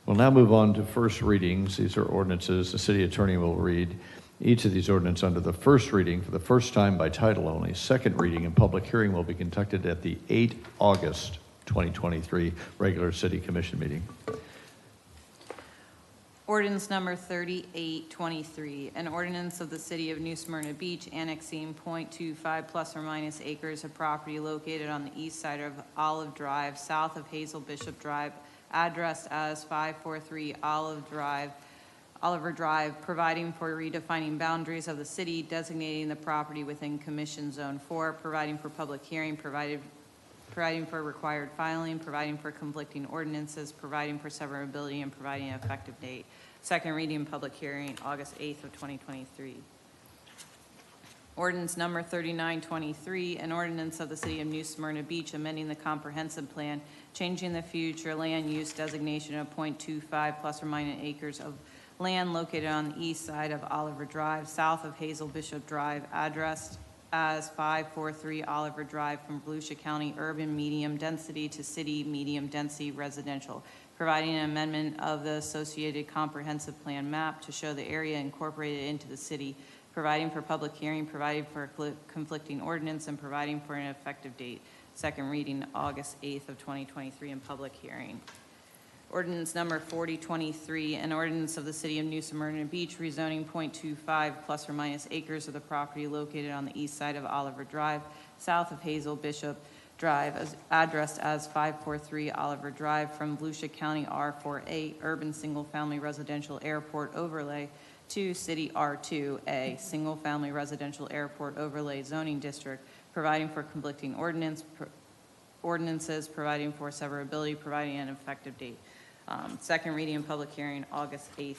We'll now move on to first readings. These are ordinances. The city attorney will read each of these ordinances under the first reading for the first time by title only. Second reading and public hearing will be conducted at the 8 August 2023 regular city commission meeting. Ordinance number 3823, an ordinance of the city of New Smyrna Beach annexing .25 plus or minus acres of property located on the east side of Olive Drive, south of Hazel Bishop Drive, addressed as 543 Oliver Drive, providing for redefining boundaries of the city, designating the property within Commission Zone 4, providing for public hearing, providing for required filing, providing for conflicting ordinances, providing for severability, and providing an effective date. Second reading and public hearing, August 8th of 2023. Ordinance number 3923, an ordinance of the city of New Smyrna Beach amending the comprehensive plan, changing the future land use designation of .25 plus or minus acres of land located on the east side of Oliver Drive, south of Hazel Bishop Drive, addressed as 543 Oliver Drive from Volusia County urban medium density to city medium density residential, providing an amendment of the associated comprehensive plan map to show the area incorporated into the city, providing for public hearing, providing for conflicting ordinance, and providing for an effective date. Second reading, August 8th of 2023, in public hearing. Ordinance number 4023, an ordinance of the city of New Smyrna Beach rezoning .25 plus or minus acres of the property located on the east side of Oliver Drive, south of Hazel Bishop Drive, addressed as 543 Oliver Drive from Volusia County R4A urban single-family residential airport overlay to city R2A single-family residential airport overlay zoning district, providing for conflicting ordinances, providing for severability, providing an effective date. Second reading and public hearing, August 8th.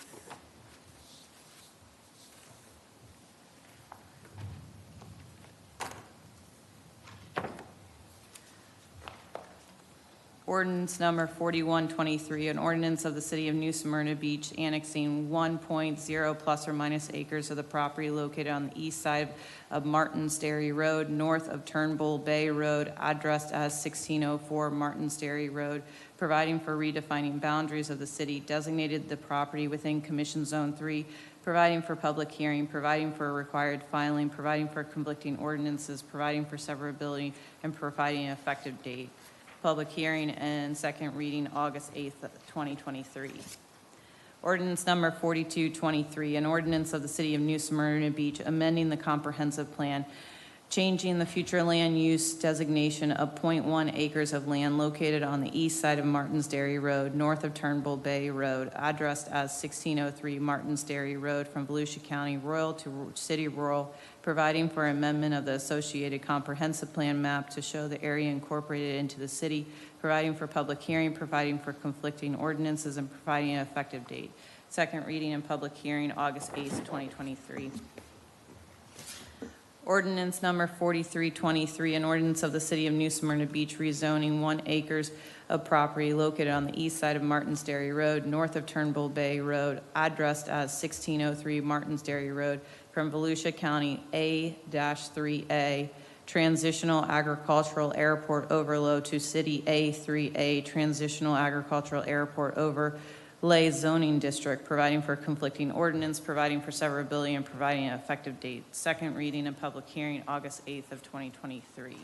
Ordinance number 4123, an ordinance of the city of New Smyrna Beach annexing 1.0 plus or minus acres of the property located on the east side of Martins Dairy Road, north of Turnbull Bay Road, addressed as 1604 Martins Dairy Road, providing for redefining boundaries of the city, designated the property within Commission Zone 3, providing for public hearing, providing for required filing, providing for conflicting ordinances, providing for severability, and providing an effective date. Public hearing and second reading, August 8th, 2023. Ordinance number 4223, an ordinance of the city of New Smyrna Beach amending the comprehensive plan, changing the future land use designation of .1 acres of land located on the east side of Martins Dairy Road, north of Turnbull Bay Road, addressed as 1603 Martins Dairy Road from Volusia County Rural to City Rural, providing for amendment of the associated comprehensive plan map to show the area incorporated into the city, providing for public hearing, providing for conflicting ordinances, and providing an effective date. Second reading and public hearing, August 8th, 2023. Ordinance number 4323, an ordinance of the City of New Smyrna Beach rezoning 1 acres of property located on the east side of Martins Dairy Road, north of Turnbull Bay Road, addressed as 1603 Martins Dairy Road, from Volusia County A-3A, Transitional Agricultural Airport Overload to City A3A, Transitional Agricultural Airport Overlay Zoning District, providing for conflicting ordinance, providing for severability, and providing an effective date. Second reading and public hearing, August 8th of 2023.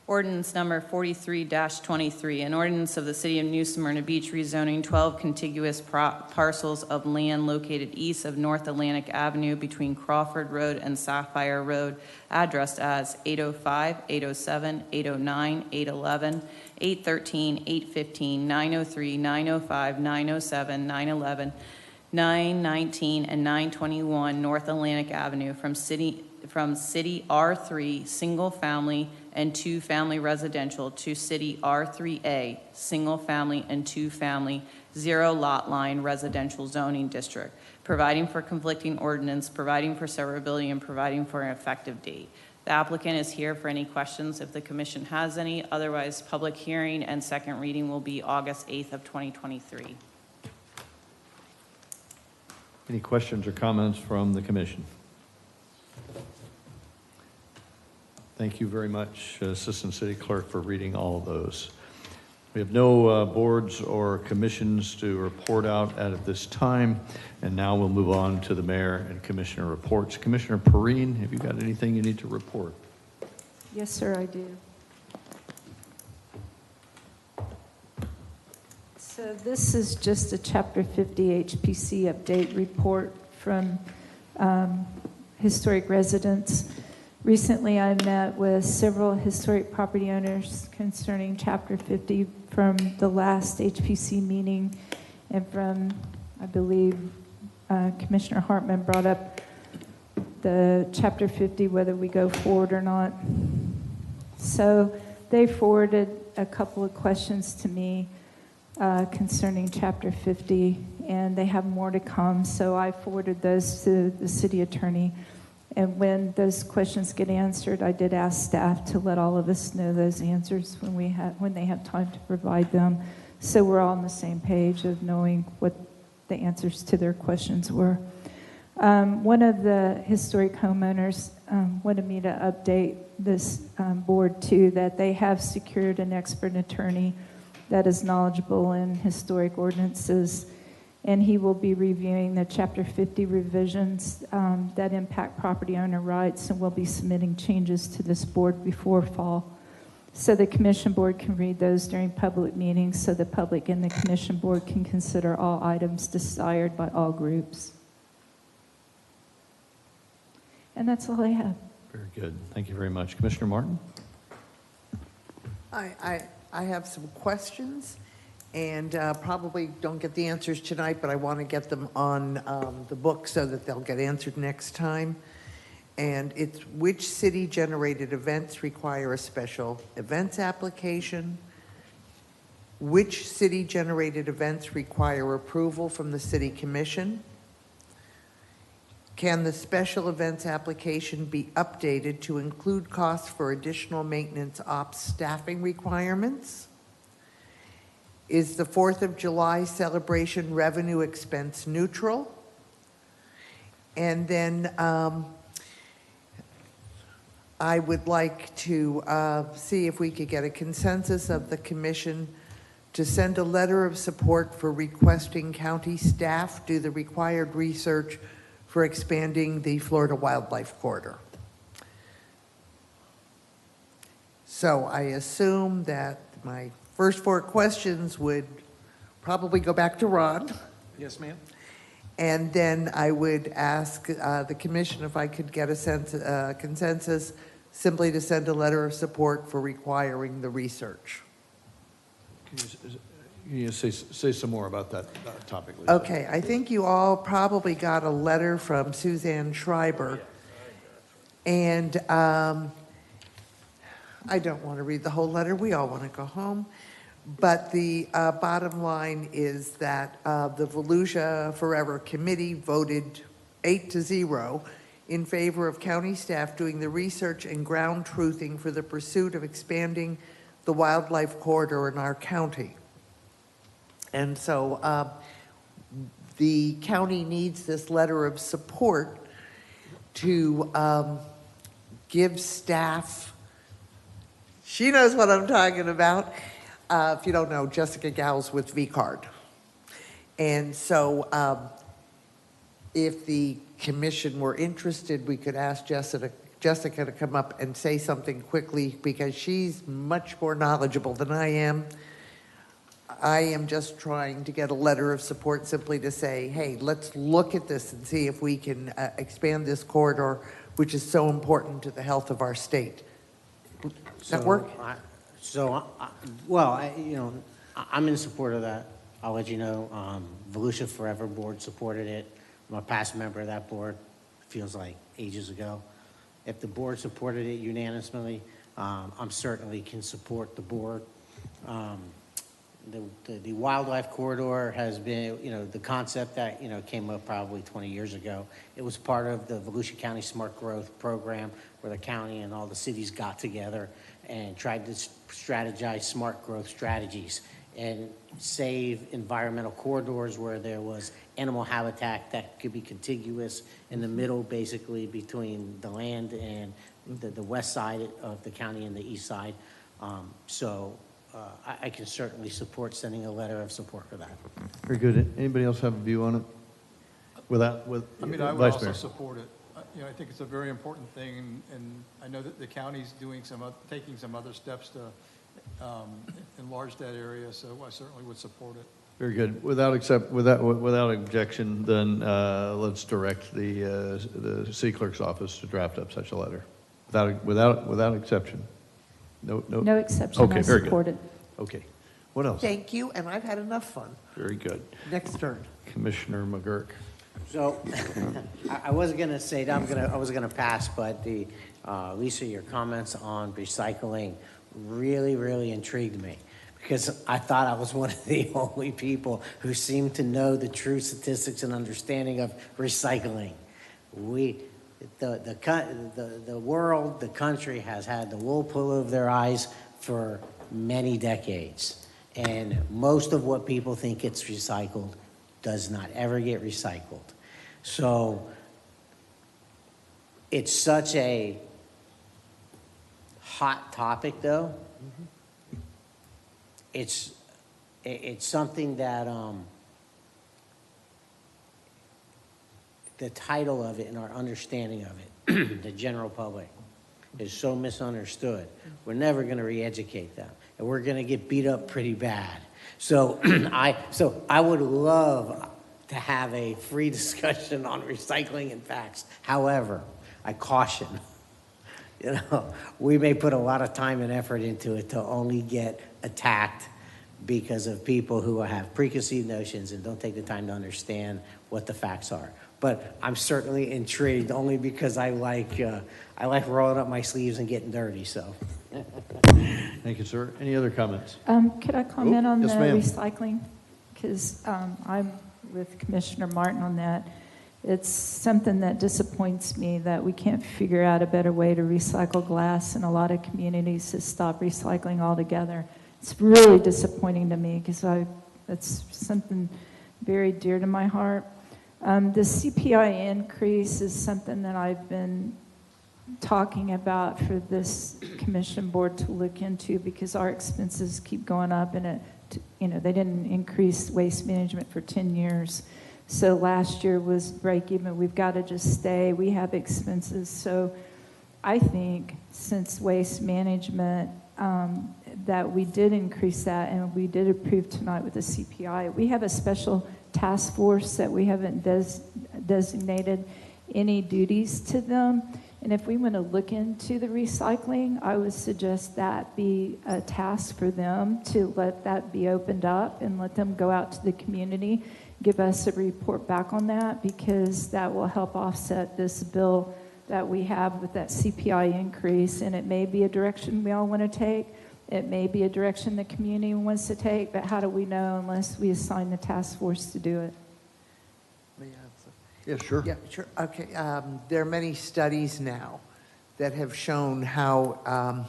Ordinance number 43-23, an ordinance of the City of New Smyrna Beach rezoning 12 contiguous parcels of land located east of North Atlantic Avenue between Crawford Road and Sapphire Road, addressed as 805, 807, 809, 811, 813, 815, 903, 905, 907, 911, 919, and 921 North Atlantic Avenue from City R3 Single Family and 2 Family Residential to City R3A Single Family and 2 Family 0 Lot Line Residential Zoning District, providing for conflicting ordinance, providing for severability, and providing for an effective date. The applicant is here for any questions if the commission has any. Otherwise, public hearing and second reading will be August 8th of 2023. Any questions or comments from the commission? Thank you very much, Assistant City Clerk, for reading all of those. We have no boards or commissions to report out at this time, and now we'll move on to the mayor and commissioner reports. Commissioner Perrine, have you got anything you need to report? Yes, sir, I do. So this is just a Chapter 50 HPC update report from historic residents. Recently, I met with several historic property owners concerning Chapter 50 from the last HPC meeting, and from, I believe, Commissioner Hartman brought up the Chapter 50, whether we go forward or not. So they forwarded a couple of questions to me concerning Chapter 50, and they have more to come, so I forwarded those to the city attorney. And when those questions get answered, I did ask staff to let all of us know those answers when they have time to provide them, so we're all on the same page of knowing what the answers to their questions were. One of the historic homeowners wanted me to update this board too, that they have secured an expert attorney that is knowledgeable in historic ordinances, and he will be reviewing the Chapter 50 revisions that impact property owner rights, and will be submitting changes to this board before fall. So the commission board can read those during public meetings, so the public and the commission board can consider all items desired by all groups. And that's all I have. Very good. Thank you very much. Commissioner Martin? I have some questions, and probably don't get the answers tonight, but I want to get them on the book so that they'll get answered next time. And it's which city-generated events require a special events application? Which city-generated events require approval from the city commission? Can the special events application be updated to include costs for additional maintenance ops staffing requirements? Is the 4th of July celebration revenue expense neutral? And then I would like to see if we could get a consensus of the commission to send a letter of support for requesting county staff do the required research for expanding the Florida Wildlife Corridor. So I assume that my first 4 questions would probably go back to Ron. Yes, ma'am. And then I would ask the commission if I could get a consensus simply to send a letter of support for requiring the research. Can you say some more about that topic, Lisa? Okay, I think you all probably got a letter from Suzanne Schreiber. And I don't want to read the whole letter. We all want to go home. But the bottom line is that the Volusia Forever Committee voted 8-0 in favor of county staff doing the research and ground truthing for the pursuit of expanding the wildlife corridor in our county. And so the county needs this letter of support to give staff, she knows what I'm talking about. If you don't know, Jessica Gals with VCARD. And so if the commission were interested, we could ask Jessica to come up and say something quickly because she's much more knowledgeable than I am. I am just trying to get a letter of support simply to say, hey, let's look at this and see if we can expand this corridor, which is so important to the health of our state. Does that work? I'm in support of that. I'll let you know. Volusia Forever Board supported it. I'm a past member of that board. Feels like ages ago. If the board supported it unanimously, I'm certainly can support the board. The wildlife corridor has been, the concept that, came up probably 20 years ago. It was part of the Volusia County Smart Growth Program where the county and all the cities got together and tried to strategize smart growth strategies and save environmental corridors where there was animal habitat that could be contiguous in the middle, basically between the land and the west side of the county and the east side. I can certainly support sending a letter of support for that. Very good. Anybody else have a view on it? I would Vice also Mayor. support it. I think it's a very important thing, and I know that the county's doing taking some other steps to enlarge that area, so I certainly would support it. Very good. Without objection, then let's direct the city clerk's office to draft up such a letter. Without exception. No exception. Okay, I very support good. it. Okay. What else? Thank you, and I've had enough fun. Very good. Next turn. Commissioner McGurk. So I was going to say that I was going to pass, but Lisa, your comments on recycling really, really intrigued me because I thought I was one of the only people who seemed to know the true statistics and understanding of recycling. The world, the country has had the wool pulled over their eyes for many decades. And most of what people think gets recycled does not ever get recycled. So it's such a hot topic, though. Mm-hmm. It's something that the title of it and our understanding of it, the general public, is so misunderstood. We're never going to re-educate them, and we're going to get beat up pretty bad. So I would love to have a free discussion on recycling and facts. However, I caution, we may put a lot of time and effort into it to only get attacked because of people who have preconceived notions and don't take the time to understand what the facts are. But I'm certainly intrigued only because I like rolling up my sleeves and getting dirty. So, Thank you, sir. Any other comments? Could I comment on yes, the ma'am. recycling? Because I'm with Commissioner Martin on that. It's something that disappoints me that we can't figure out a better way to recycle glass, and a lot of communities have stopped recycling altogether. It's really disappointing to me because it's something very dear to my heart. The CPI increase is something that I've been talking about for this commission board to look into because our expenses keep going up, and they didn't increase waste management for 10 years. So last year was break even. We've got to just stay. We have expenses. So I think since waste management that we did increase that, and we did approve tonight with the CPI. We have a special task force that we haven't designated any duties to them. And if we want to look into the recycling, I would suggest that be a task for them to let that be opened up and let them go out to the community, give us a report back on that, because that will help offset this bill that we have with that CPI increase. And it may be a direction we all want to take. It may be a direction the community wants to take, but how do we know unless we assign the task force to do it? Yeah, sure. Yeah, sure. Okay. There are many studies now that have shown how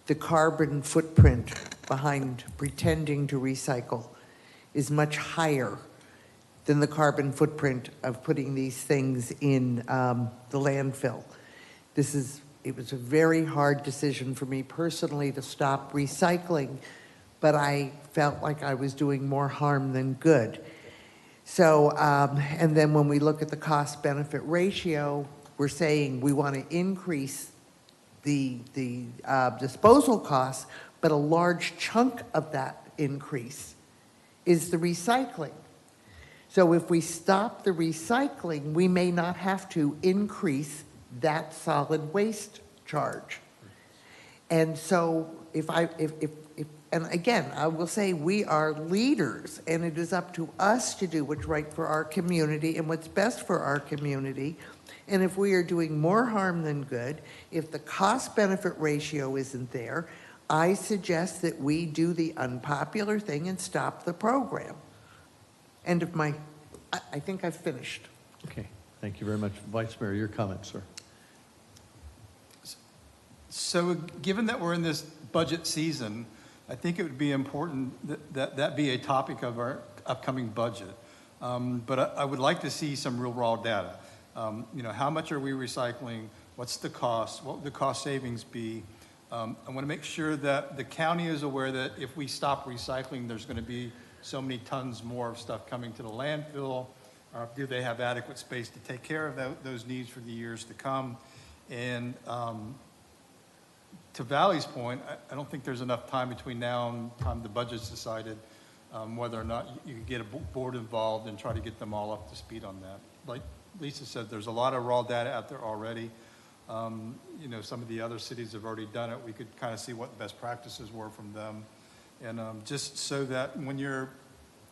the carbon footprint behind pretending to recycle is much higher than the carbon footprint of putting these things in the landfill. It was a very hard decision for me personally to stop recycling, but I felt like I was doing more harm than good. So, and then when we look at the cost-benefit ratio, we're saying we want to increase the disposal costs, but a large chunk of that increase is the recycling. So if we stop the recycling, we may not have to increase that solid waste charge. And so and again, I will say we are leaders, and it is up to us to do what's right for our community and what's best for our community. And if we are doing more harm than good, if the cost-benefit ratio isn't there, I suggest that we do the unpopular thing and stop the program. End of my, I think I've finished. Okay, thank you very much. Vice Mayor, your comments, sir. So given that we're in this budget season, I think it would be important that be a topic of our upcoming budget. But I would like to see some real raw data. How much are we recycling? What's the cost? What would the cost savings be? I want to make sure that the county is aware that if we stop recycling, there's going to be so many tons more of stuff coming to the landfill. Do they have adequate space to take care of those needs for the years to come? And to Valley's point, I don't think there's enough time between now and the time the budget's decided whether or not you can get a board involved and try to get them all up to speed on that. Like Lisa said, there's a lot of raw data out there already. Some of the other cities have already done it. We could kind of see what the best practices were from them. And just so that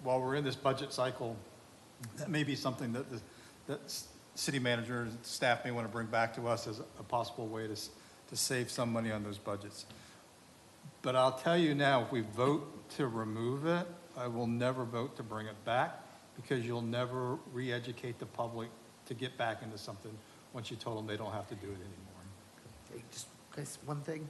while we're in this budget cycle, that may be something that city manager and staff may want to bring back to us as a possible way to save some money on those budgets. But I'll tell you now, if we vote to remove it, I will never vote to bring it back, because you'll never re-educate the public to get back into something once you told them they don't have to do it anymore. Just one thing.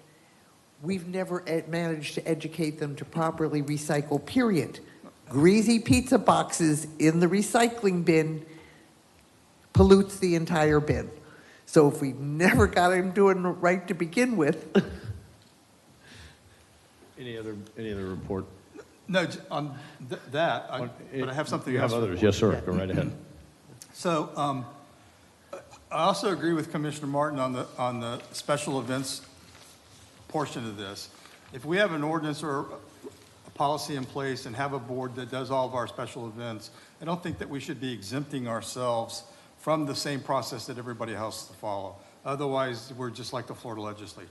We've never managed to educate them to properly recycle, period. Greasy pizza boxes in the recycling bin pollutes the entire bin. So if we never got him doing it right to begin with. Any other report? No, on that, but I have something else. You have others, yes, sir. Go right ahead. So I also agree with Commissioner Martin on the special events portion of this. If we have an ordinance or a policy in place and have a board that does all of our special events, I don't think that we should be exempting ourselves from the same process that everybody else has to follow. Otherwise, we're just like the Florida legislature.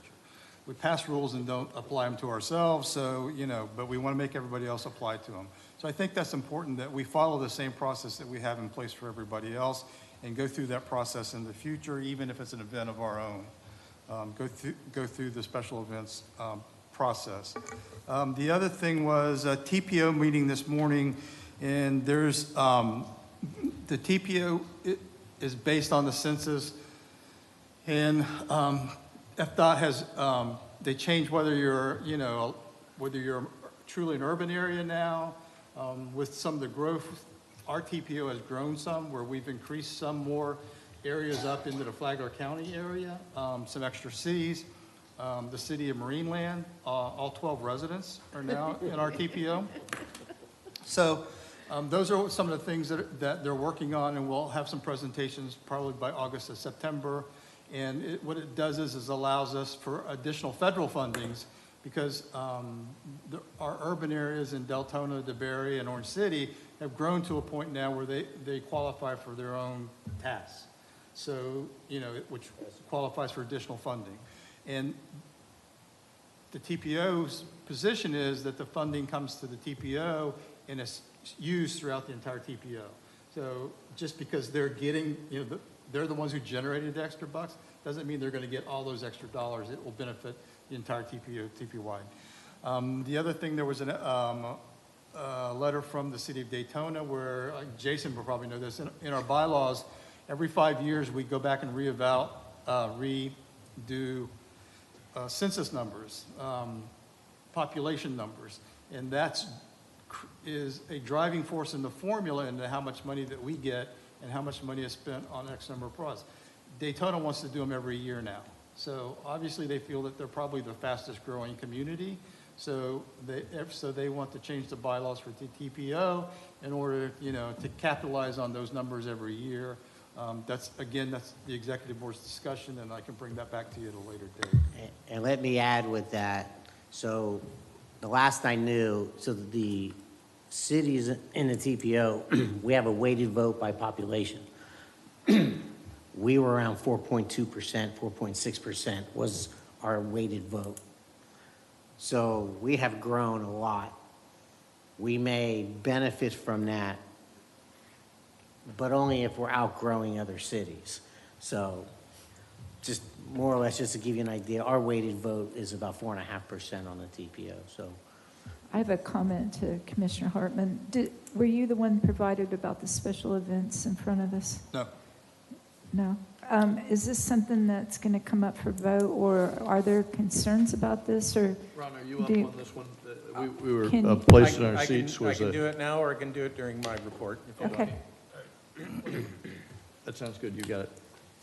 We pass rules and don't apply them to ourselves, so, but we want to make everybody else apply to them. So I think that's important that we follow the same process that we have in place for everybody else and go through that process in the future, even if it's an event of our own. Go through the special events process. The other thing was a TPO meeting this morning, and there's the TPO is based on the census, and FDOT has they changed whether you're truly an urban area now. With some of the growth, our TPO has grown some, where we've increased some more areas up into the Flagler County area, some extra cities. The city of Marineland, all 12 residents are now in our TPO. So those are some of the things that they're working on, and we'll have some presentations probably by August or September. And what it does is allows us for additional federal fundings because our urban areas in Deltona, DeBerry, and Orange City have grown to a point now where they qualify for their own TAS. So, which qualifies for additional funding. And the TPO's position is that the funding comes to the TPO and is used throughout the entire TPO. So just because they're getting, they're the ones who generated the extra bucks, doesn't mean they're going to get all those extra dollars. It will benefit the entire TPO, TPY. The other thing, there was a letter from the city of Daytona where, Jason will probably know this, in our bylaws, every 5 years we go back and redo census numbers, population numbers, and that's is a driving force in the formula into how much money that we get and how much money is spent on X number of products. Daytona wants to do them every year now. So obviously they feel that they're probably the fastest growing community. So they want to change the bylaws for the TPO in order, to capitalize on those numbers every year. That's the executive board's discussion, and I can bring that back to you at a later date. And let me add with that, so the last I knew, so the cities in the TPO, we have a weighted vote by population. We were around 4.2%, 4.6% was our weighted vote. So we have grown a lot. We may benefit from that, but only if we're outgrowing other cities. So just more or less, just to give you an idea, our weighted vote is about 4.5% on the TPO. So I have a comment to Commissioner Hartman. Were you the one provided about the special events in front of us? No. No. Is this something that's going to come up for vote, or are there concerns about this? Or Ron, are you up on this one? We were Can- placed in our seats. I can do it now, or I can do it during my report. If you Okay. want. That sounds good. You got it.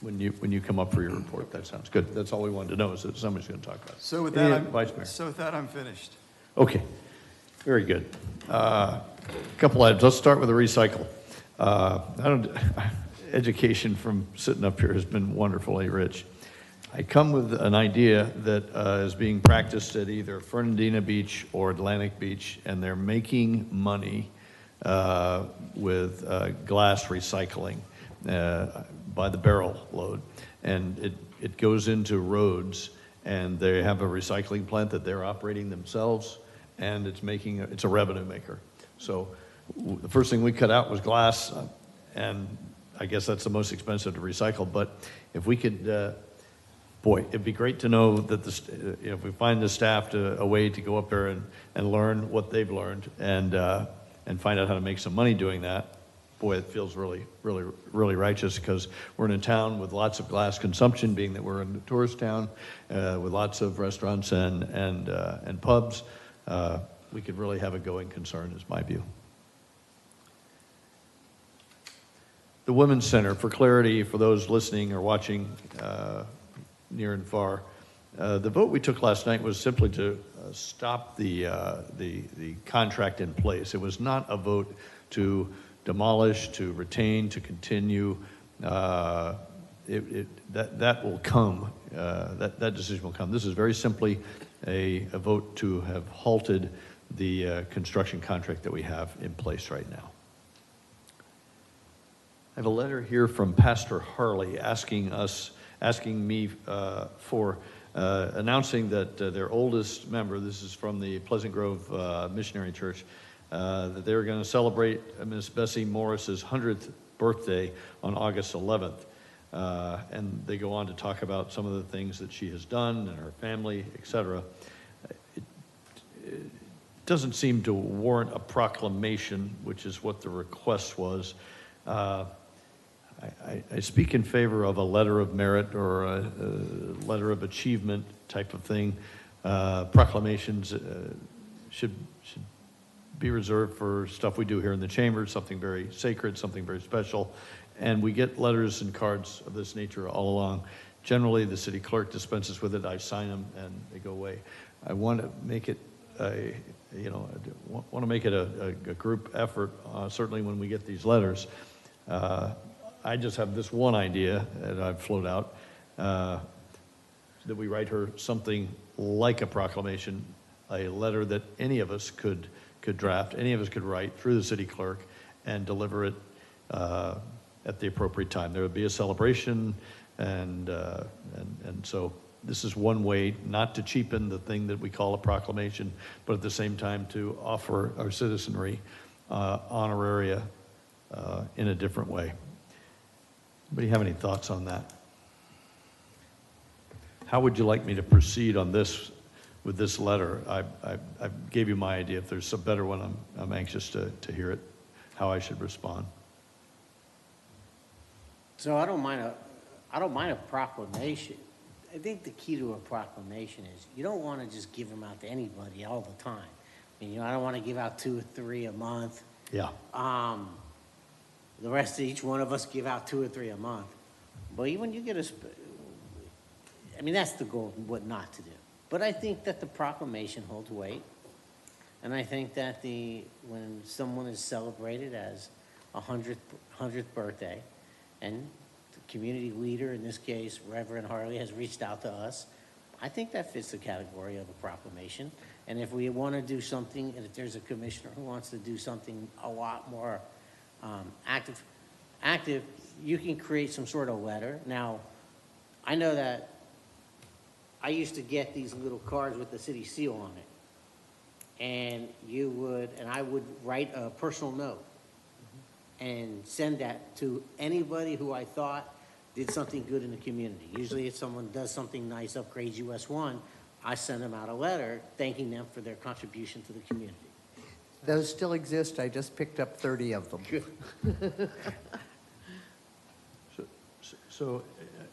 When you come up for your report, that sounds good. That's all we wanted to know, is that somebody's going to talk about it. So with Yeah, that, Vice Mayor. So with that, I'm finished. Okay, very good. Couple items. Let's start with the recycle. Education from sitting up here has been wonderfully rich. I come with an idea that is being practiced at either Fernandina Beach or Atlantic Beach, and they're making money with glass recycling by the barrel load. And it goes into roads, and they have a recycling plant that they're operating themselves, and it's a revenue maker. So the first thing we cut out was glass, and I guess that's the most expensive to recycle. But if we could, it'd be great to know that if we find the staff a way to go up there and learn what they've learned and find out how to make some money doing that. Boy, it feels really, really, really righteous, because we're in a town with lots of glass consumption, being that we're in a tourist town with lots of restaurants and pubs. We could really have a going concern, is my view. The Women's Center, for clarity, for those listening or watching near and far, the vote we took last night was simply to stop the contract in place. It was not a vote to demolish, to retain, to continue. That will come. That decision will come. This is very simply a vote to have halted the construction contract that we have in place right now. I have a letter here from Pastor Harley asking me for announcing that their oldest member, this is from the Pleasant Grove Missionary Church, that they're going to celebrate Miss Bessie Morris's 100th birthday on August 11th. And they go on to talk about some of the things that she has done and her family, etc. It doesn't seem to warrant a proclamation, which is what the request was. I speak in favor of a letter of merit or a letter of achievement type of thing. Proclamations should be reserved for stuff we do here in the chamber, something very sacred, something very special. And we get letters and cards of this nature all along. Generally, the city clerk dispenses with it. I sign them and they go away. I want to make it a group effort, certainly when we get these letters. I just have this one idea that I've floated out. that we write her something like a proclamation, a letter that any of us could draft, any of us could write through the city clerk and deliver it at the appropriate time. There would be a celebration, and so this is one way not to cheapen the thing that we call a proclamation, but at the same time to offer our citizenry honoraria in a different way. Anybody have any thoughts on that? How would you like me to proceed on this, with this letter? I gave you my idea. If there's a better one, I'm anxious to hear it, how I should respond. So I don't mind a proclamation. I think the key to a proclamation is you don't want to just give them out to anybody all the time. I mean, I don't want to give out 2 or 3 a month. Yeah. The rest of each one of us give out 2 or 3 a month. But even you get I mean, that's the goal, what not to do. But I think that the proclamation holds weight. And I think that when someone is celebrated as a 100th birthday, and the community leader, in this case, Reverend Harley, has reached out to us, I think that fits the category of a proclamation. And if we want to do something, and if there's a commissioner who wants to do something a lot more active, you can create some sort of letter. Now, I know that I used to get these little cards with the city seal on it. And I would write a personal note and send that to anybody who I thought did something good in the community. Usually if someone does something nice, upgrades US 1, I send them out a letter thanking them for their contribution to the community. Those still exist. I just picked up 30 of them. So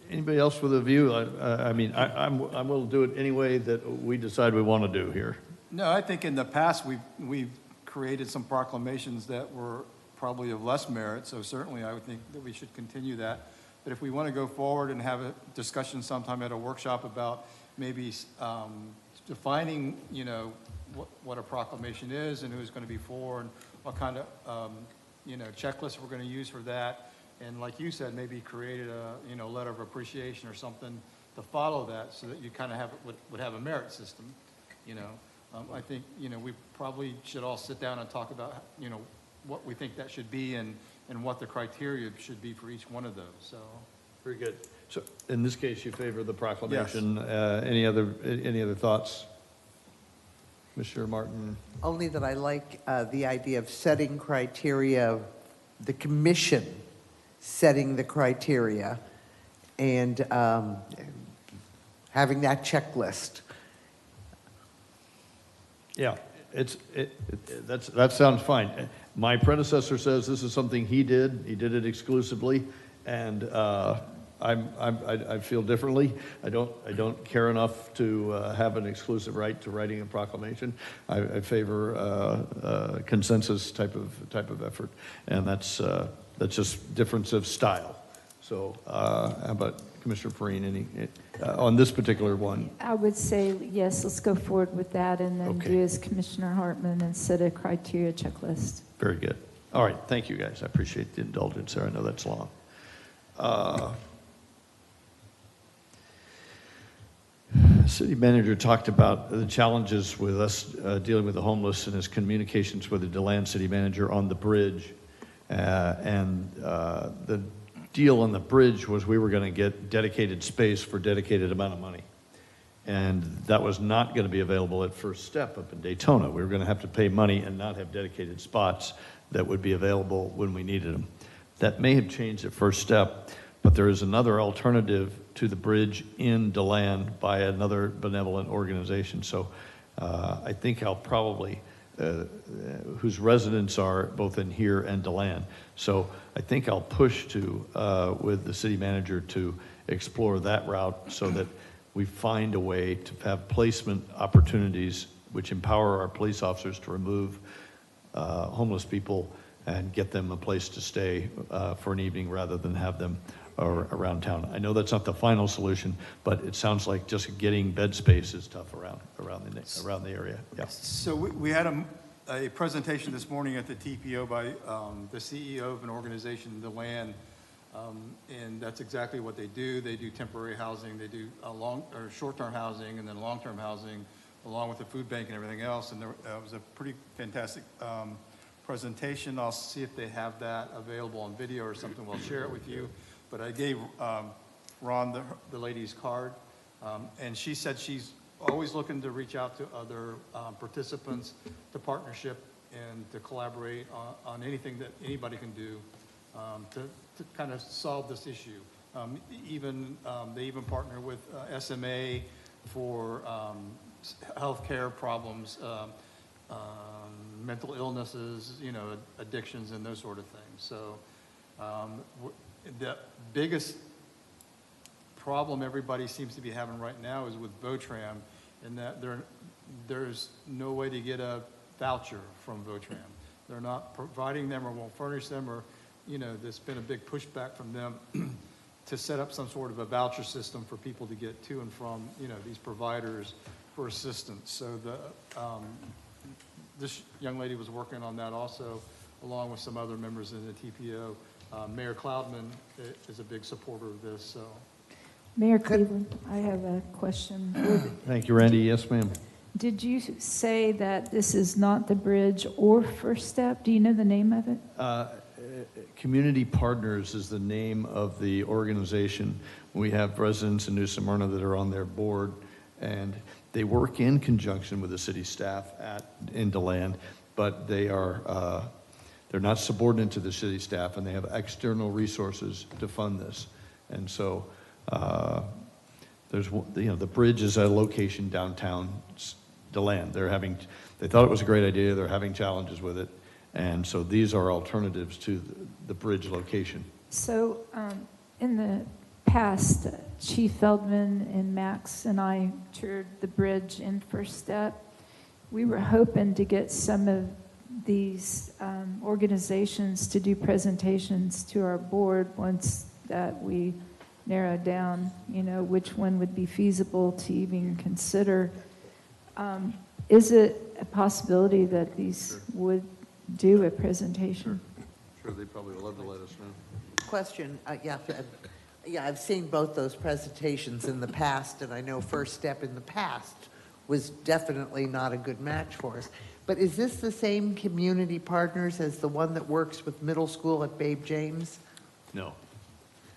anybody else with a view? I mean, I'm willing to do it any way that we decide we want to do here. No, I think in the past, we've created some proclamations that were probably of less merit, so certainly I would think that we should continue that. But if we want to go forward and have a discussion sometime at a workshop about maybe defining, what a proclamation is and who's going to be for and what kind of, checklist we're going to use for that. And like you said, maybe created a, letter of appreciation or something to follow that so that you kind of would have a merit system, I think, we probably should all sit down and talk about, what we think that should be and what the criteria should be for each one of those, so. Very good. So in this case, you favor the proclamation. Yes. Any other thoughts? Mr. Martin? Only that I like the idea of setting criteria, the commission setting the criteria and having that checklist. Yeah, that sounds fine. My predecessor says this is something he did. He did it exclusively, and I feel differently. I don't care enough to have an exclusive right to writing a proclamation. I favor consensus type of effort, and that's just difference of style. So, how about Commissioner Perrine, on this particular one? I would say, yes, let's go forward with that and then Okay. do as Commissioner Hartman and set a criteria checklist. Very good. All right, thank you, guys. I appreciate the indulgence there. I know that's long. City manager talked about the challenges with us dealing with the homeless and his communications with the DeLand city manager on the bridge. The deal on the bridge was we were going to get dedicated space for dedicated amount of money. And that was not going to be available at First Step up in Daytona. We were going to have to pay money and not have dedicated spots that would be available when we needed them. That may have changed at First Step, but there is another alternative to the bridge in DeLand by another benevolent organization. So I think I'll probably, whose residents are both in here and DeLand. So I think I'll push with the city manager to explore that route so that we find a way to have placement opportunities which empower our police officers to remove homeless people and get them a place to stay for an evening rather than have them around town. I know that's not the final solution, but it sounds like just getting bed space is tough around the area. Yeah. So we had a presentation this morning at the TPO by the CEO of an organization, DeLand, And that's exactly what they do. They do temporary housing, they do short-term housing, and then long-term housing, along with the food bank and everything else. And it was a pretty fantastic presentation. I'll see if they have that available on video or something. We'll share it with you. But I gave Ron the lady's card, and she said she's always looking to reach out to other participants, to partnership, and to collaborate on anything that anybody can do to kind of solve this issue. They even partner with SMA for healthcare problems, mental illnesses, addictions and those sort of things. So the biggest problem everybody seems to be having right now is with Votram, and that there's no way to get a voucher from Votram. They're not providing them or won't furnish them, or there's been a big pushback from them to set up some sort of a voucher system for people to get to and from these providers for assistance. So this young lady was working on that also, along with some other members in the TPO. Mayor Cloudman is a big supporter of this. So, Mayor Cleveland, I have a question. Thank you, Randy. Yes, ma'am. Did you say that this is not the bridge or First Step? Do you know the name of it? Community Partners is the name of the organization. We have residents in New Smyrna that are on their board, and they work in conjunction with the city staff in DeLand, but they're not subordinate to the city staff, and they have external resources to fund this. And so the bridge is a location downtown DeLand. They thought it was a great idea. They're having challenges with it. And so these are alternatives to the bridge location. So in the past, Chief Feldman and Max and I toured the bridge in First Step. We were hoping to get some of these organizations to do presentations to our board once that we narrow down, which one would be feasible to even consider. Is it a possibility that these would do a presentation? Sure, they probably would love to let us know. Question, I've seen both those presentations in the past, and I know First Step in the past was definitely not a good match for us. But is this the same community partners as the one that works with middle school at Babe James? No.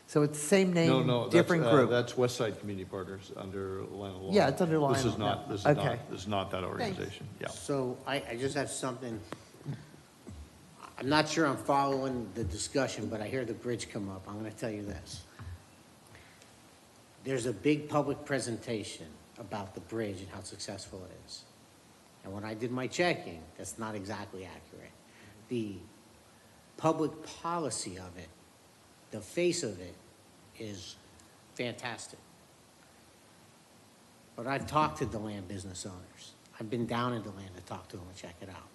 So it's the same name, different group? That's Westside Community Partners under Lionel Law. Yeah, it's under This Lionel. is not, this is Okay. not, this is not that organization. Yeah. So I just have something. I'm not sure I'm following the discussion, but I hear the bridge come up. I'm going to tell you this. There's a big public presentation about the bridge and how successful it is. And when I did my checking, that's not exactly accurate. The public policy of it, the face of it, is fantastic. But I've talked to DeLand business owners. I've been down in DeLand to talk to them and check it out.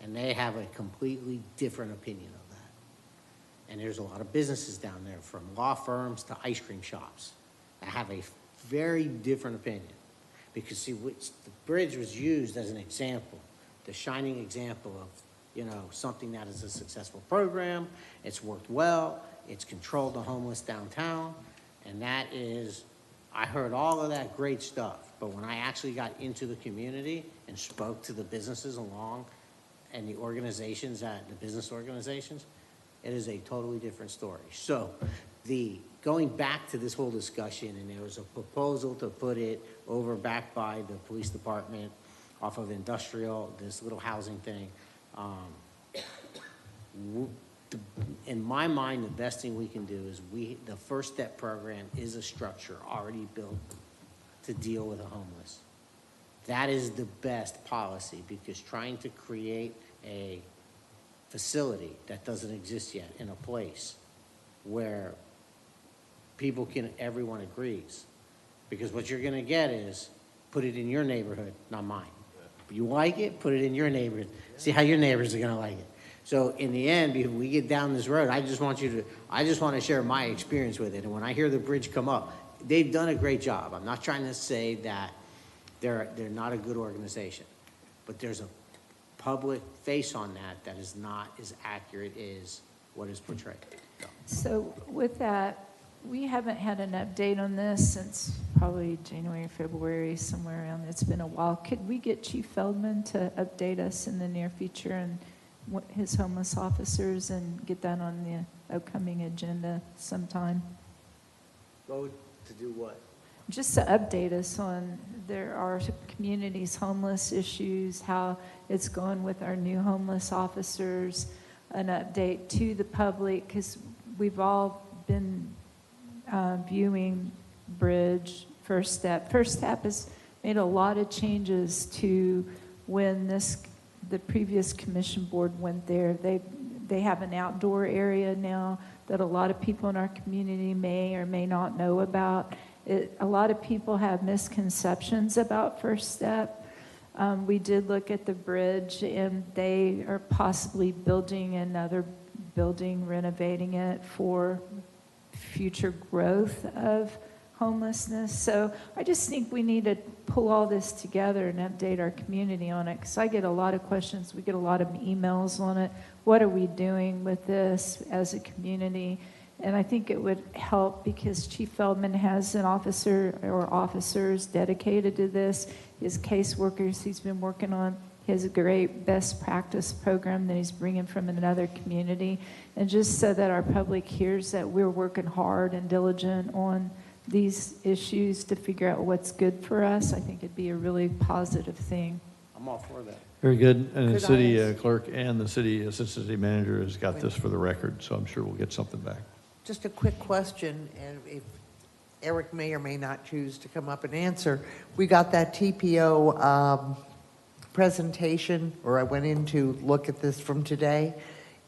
And they have a completely different opinion of that. And there's a lot of businesses down there, from law firms to ice cream shops, that have a very different opinion. Because, see, the bridge was used as an example, the shining example of, something that is a successful program. It's worked well. It's controlled the homeless downtown. And that is, I heard all of that great stuff. But when I actually got into the community and spoke to the businesses along and the organizations, the business organizations, it is a totally different story. So going back to this whole discussion, and there was a proposal to put it over back by the police department off of Industrial, this little housing thing. In my mind, the best thing we can do is the First Step program is a structure already built to deal with the homeless. That is the best policy, because trying to create a facility that doesn't exist yet in a place where everyone agrees, because what you're going to get is put it in your neighborhood, not mine. If you like it, put it in your neighborhood. See how your neighbors are going to like it. So in the end, if we get down this road, I just want to share my experience with it. And when I hear the bridge come up, they've done a great job. I'm not trying to say that they're not a good organization, but there's a public face on that is not as accurate as what is portrayed. So with that, we haven't had an update on this since probably January, February, somewhere around. It's been a while. Could we get Chief Feldman to update us in the near future and his homeless officers and get that on the upcoming agenda sometime? Vote to do what? Just to update us on our community's homeless issues, how it's going with our new homeless officers, an update to the public, because we've all been viewing Bridge, First Step. First Step has made a lot of changes to when the previous commission board went there. They have an outdoor area now that a lot of people in our community may or may not know about. A lot of people have misconceptions about First Step. We did look at the bridge, and they are possibly building another building, renovating it for future growth of homelessness. So I just think we need to pull all this together and update our community on it, because I get a lot of questions. We get a lot of emails on it. What are we doing with this as a community? And I think it would help because Chief Feldman has an officer or officers dedicated to this. His caseworkers he's been working on. He has a great best practice program that he's bringing from another community. And just so that our public hears that we're working hard and diligent on these issues to figure out what's good for us, I think it'd be a really positive thing. I'm all for that. Very good. And the Could city I ask- clerk and the city assistant city manager has got this for the record, so I'm sure we'll get something back. Just a quick question, and if Eric may or may not choose to come up and answer. We got that TPO presentation, or I went in to look at this from today,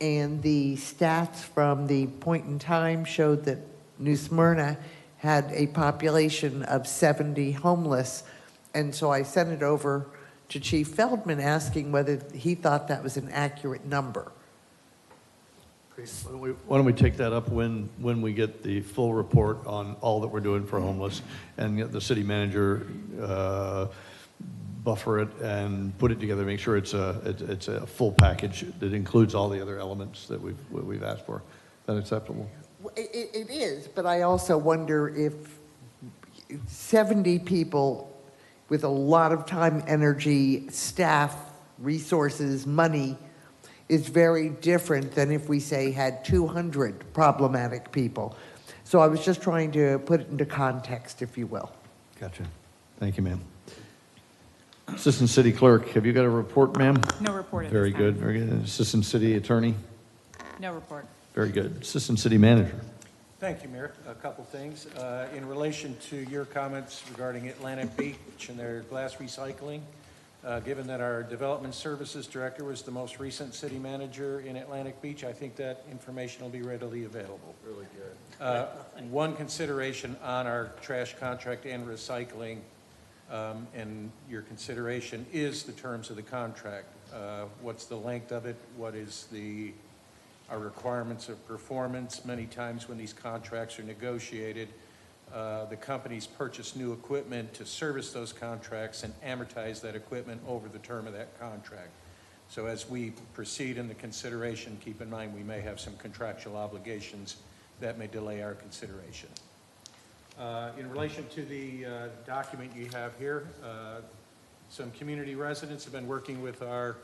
and the stats from the point in time showed that New Smyrna had a population of 70 homeless, and so I sent it over to Chief Feldman asking whether he thought that was an accurate number. Why don't we take that up when we get the full report on all that we're doing for homeless, and get the city manager buffer it and put it together, make sure it's a full package that includes all the other elements that we've asked for. Is that acceptable? It is, but I also wonder if 70 people with a lot of time, energy, staff, resources, money is very different than if we say had 200 problematic people. So I was just trying to put it into context, if you will. Gotcha. Thank you, ma'am. Assistant City Clerk, have you got a report, ma'am? No report at Very this time. good, very good. Assistant City Attorney? No report. Very good. Assistant City Manager? Thank you, Mayor. A couple things. In relation to your comments regarding Atlantic Beach and their glass recycling, given that our Development Services Director was the most recent city manager in Atlantic Beach, I think that information will be readily available. Really good. One consideration on our trash contract and recycling, and your consideration is the terms of the contract. What's the length of it? What is our requirements of performance? Many times when these contracts are negotiated, the companies purchase new equipment to service those contracts and amortize that equipment over the term of that contract. So as we proceed in the consideration, keep in mind we may have some contractual obligations that may delay our consideration. In relation to the document you have here, some community residents have been working with our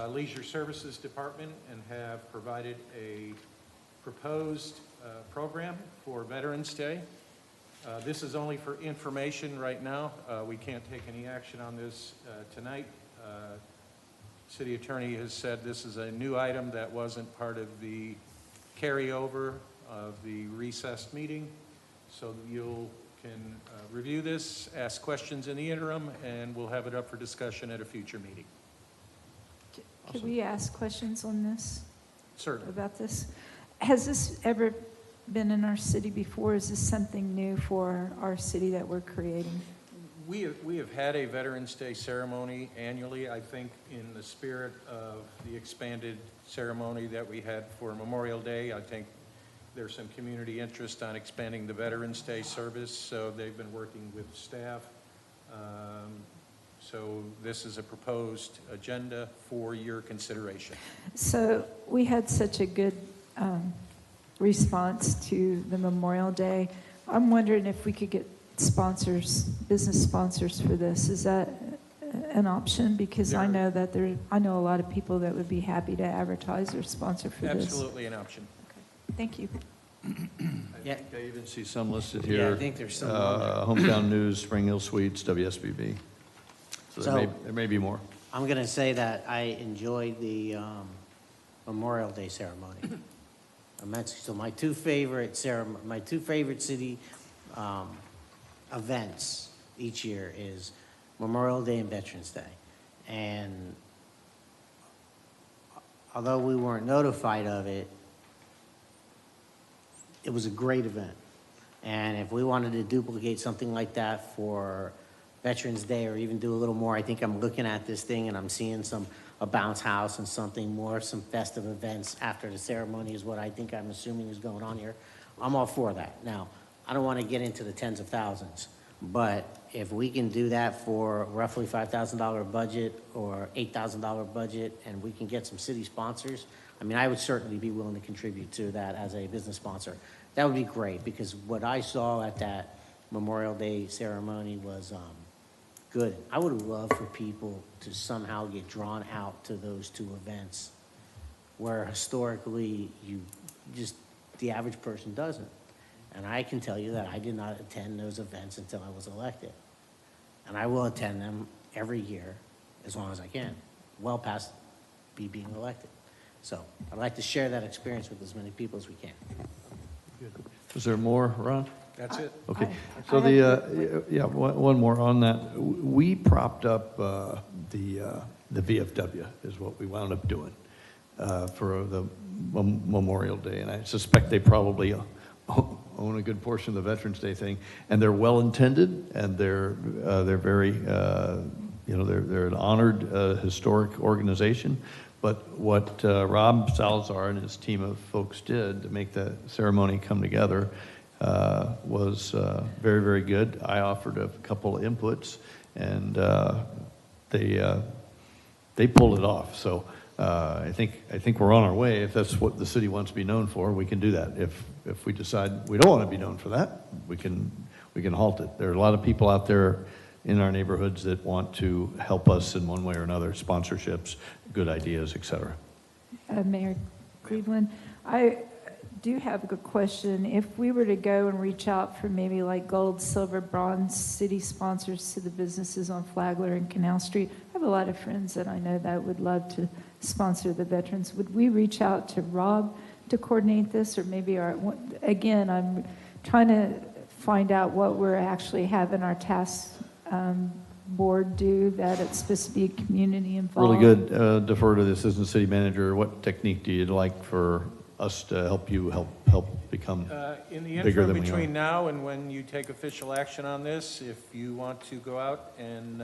Leisure Services Department and have provided a proposed program for Veterans Day. This is only for information right now. We can't take any action on this tonight. City Attorney has said this is a new item that wasn't part of the carryover of the recessed meeting. So you can review this, ask questions in the interim, and we'll have it up for discussion at a future meeting. Could we ask questions on this? Certainly. About this? Has this ever been in our city before? Is this something new for our city that we're creating? We have had a Veterans Day ceremony annually, I think in the spirit of the expanded ceremony that we had for Memorial Day. I think there's some community interest on expanding the Veterans Day service, so they've been working with staff. So this is a proposed agenda for your consideration. So we had such a good response to the Memorial Day. I'm wondering if we could get sponsors, business sponsors for this. Is that an option? Because I know that I know a lot of people that would be happy to advertise or sponsor for this. Absolutely an option. Thank you. Yeah. I even see some listed Yeah, here. I think there's some on there. Hometown News, Spring Hill Suites, WSBB. So there may be more. I'm going to say that I enjoyed the Memorial Day ceremony. So my two favorite city events each year is Memorial Day and Veterans Day. And although we weren't notified of it, it was a great event. And if we wanted to duplicate something like that for Veterans Day or even do a little more, I think I'm looking at this thing and I'm seeing a bounce house and something more, some festive events after the ceremony is what I'm assuming is going on here. I'm all for that. Now, I don't want to get into the tens of thousands, but if we can do that for roughly $5,000 budget or $8,000 budget and we can get some city sponsors, I mean, I would certainly be willing to contribute to that as a business sponsor. That would be great because what I saw at that Memorial Day ceremony was good. I would love for people to somehow get drawn out to those two events where historically the average person doesn't. And I can tell you that I did not attend those events until I was elected. And I will attend them every year as long as I can, well past me being elected. So I'd like to share that experience with as many people as we can. Is there more, Ron? That's it. Okay, so one more on that. We propped up the VFW is what we wound up doing for the Memorial Day, and I suspect they probably own a good portion of the Veterans Day thing, and they're well-intended, and they're very, they're an honored historic organization. But what Rob Salazar and his team of folks did to make the ceremony come together was very, very good. I offered a couple of inputs, and they pulled it off. So I think we're on our way. If that's what the city wants to be known for, we can do that. If we decide we don't want to be known for that, we can halt it. There are a lot of people out there in our neighborhoods that want to help us in one way or another, sponsorships, good ideas, et cetera. Mayor Cleveland, I do have a good question. If we were to go and reach out for maybe like gold, silver, bronze city sponsors to the businesses on Flagler and Canal Street, I have a lot of friends that I know that would love to sponsor the veterans. Would we reach out to Rob to coordinate this, or maybe again, I'm trying to find out what we're actually having our task board do, that it's supposed to be community involved. Really good. Defer to the assistant city manager. What technique do you like for us to help you help become In the bigger interim than we between are? now and when you take official action on this, if you want to go out and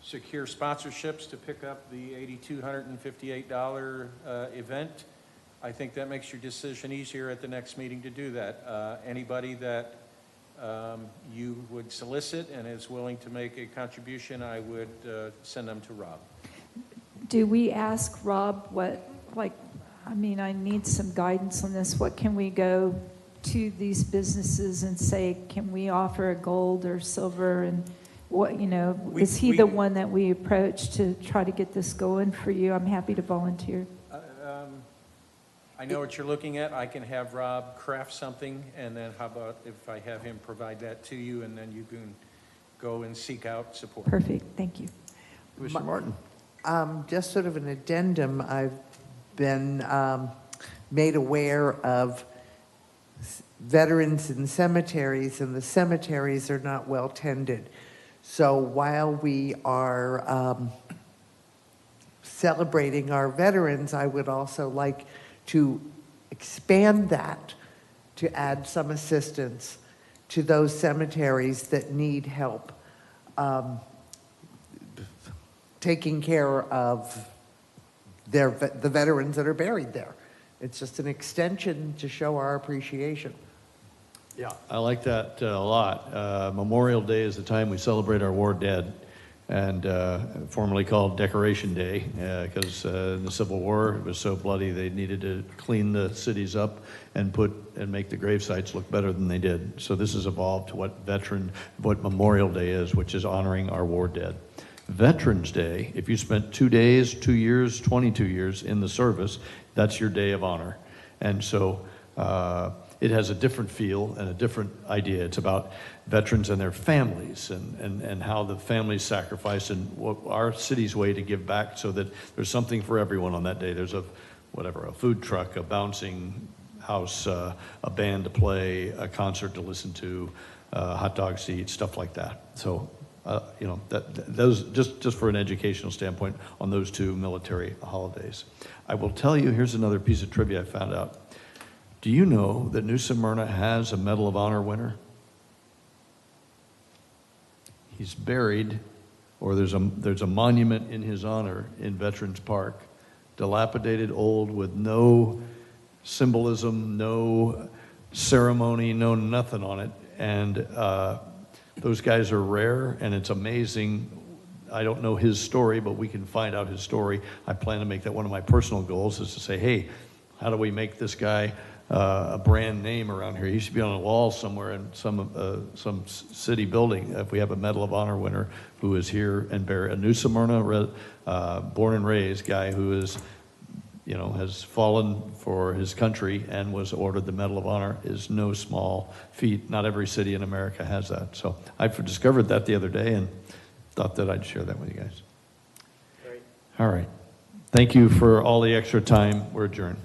secure sponsorships to pick up the $8,258 event, I think that makes your decision easier at the next meeting to do that. Anybody that you would solicit and is willing to make a contribution, I would send them to Rob. Do we ask Rob I need some guidance on this. What can we go to these businesses and say, can we offer a gold or silver? And is he the one that we approach to try to get this going for you? I'm happy to volunteer. I know what you're looking at. I can have Rob craft something, and then how about if I have him provide that to you, and then you can go and seek out support. Perfect, thank you. Commissioner Martin. Just sort of an addendum, I've been made aware of veterans in cemeteries, and the cemeteries are not well tended. So while we are celebrating our veterans, I would also like to expand that to add some assistance to those cemeteries that need help taking care of the veterans that are buried there. It's just an extension to show our appreciation. Yeah, I like that a lot. Memorial Day is the time we celebrate our war dead, and formerly called Decoration Day, because in the Civil War, it was so bloody, they needed to clean the cities up and make the grave sites look better than they did. So this has evolved to what Memorial Day is, which is honoring our war dead. Veterans Day, if you spent 2 days, 2 years, 22 years in the service, that's your day of honor. And so it has a different feel and a different idea. It's about veterans and their families and how the families sacrifice and what our city's way to give back so that there's something for everyone on that day. There's a food truck, a bouncing house, a band to play, a concert to listen to, hot dogs to eat, stuff like that. So, those just for an educational standpoint on those two military holidays. I will tell you, here's another piece of trivia I found out. Do you know that New Smyrna has a Medal of Honor winner? He's buried, or there's a monument in his honor in Veterans Park, dilapidated, old, with no symbolism, no ceremony, no nothing on it. And those guys are rare, and it's amazing. I don't know his story, but we can find out his story. I plan to make that one of my personal goals, is to say, hey, how do we make this guy a brand name around here? He should be on a wall somewhere in some city building. If we have a Medal of Honor winner who is here and buried, a New Smyrna born and raised guy who is, has fallen for his country and was awarded the Medal of Honor, is no small feat. Not every city in America has that. So I discovered that the other day and thought that I'd share that with you guys. Great. All right. Thank you for all the extra time. We're adjourned.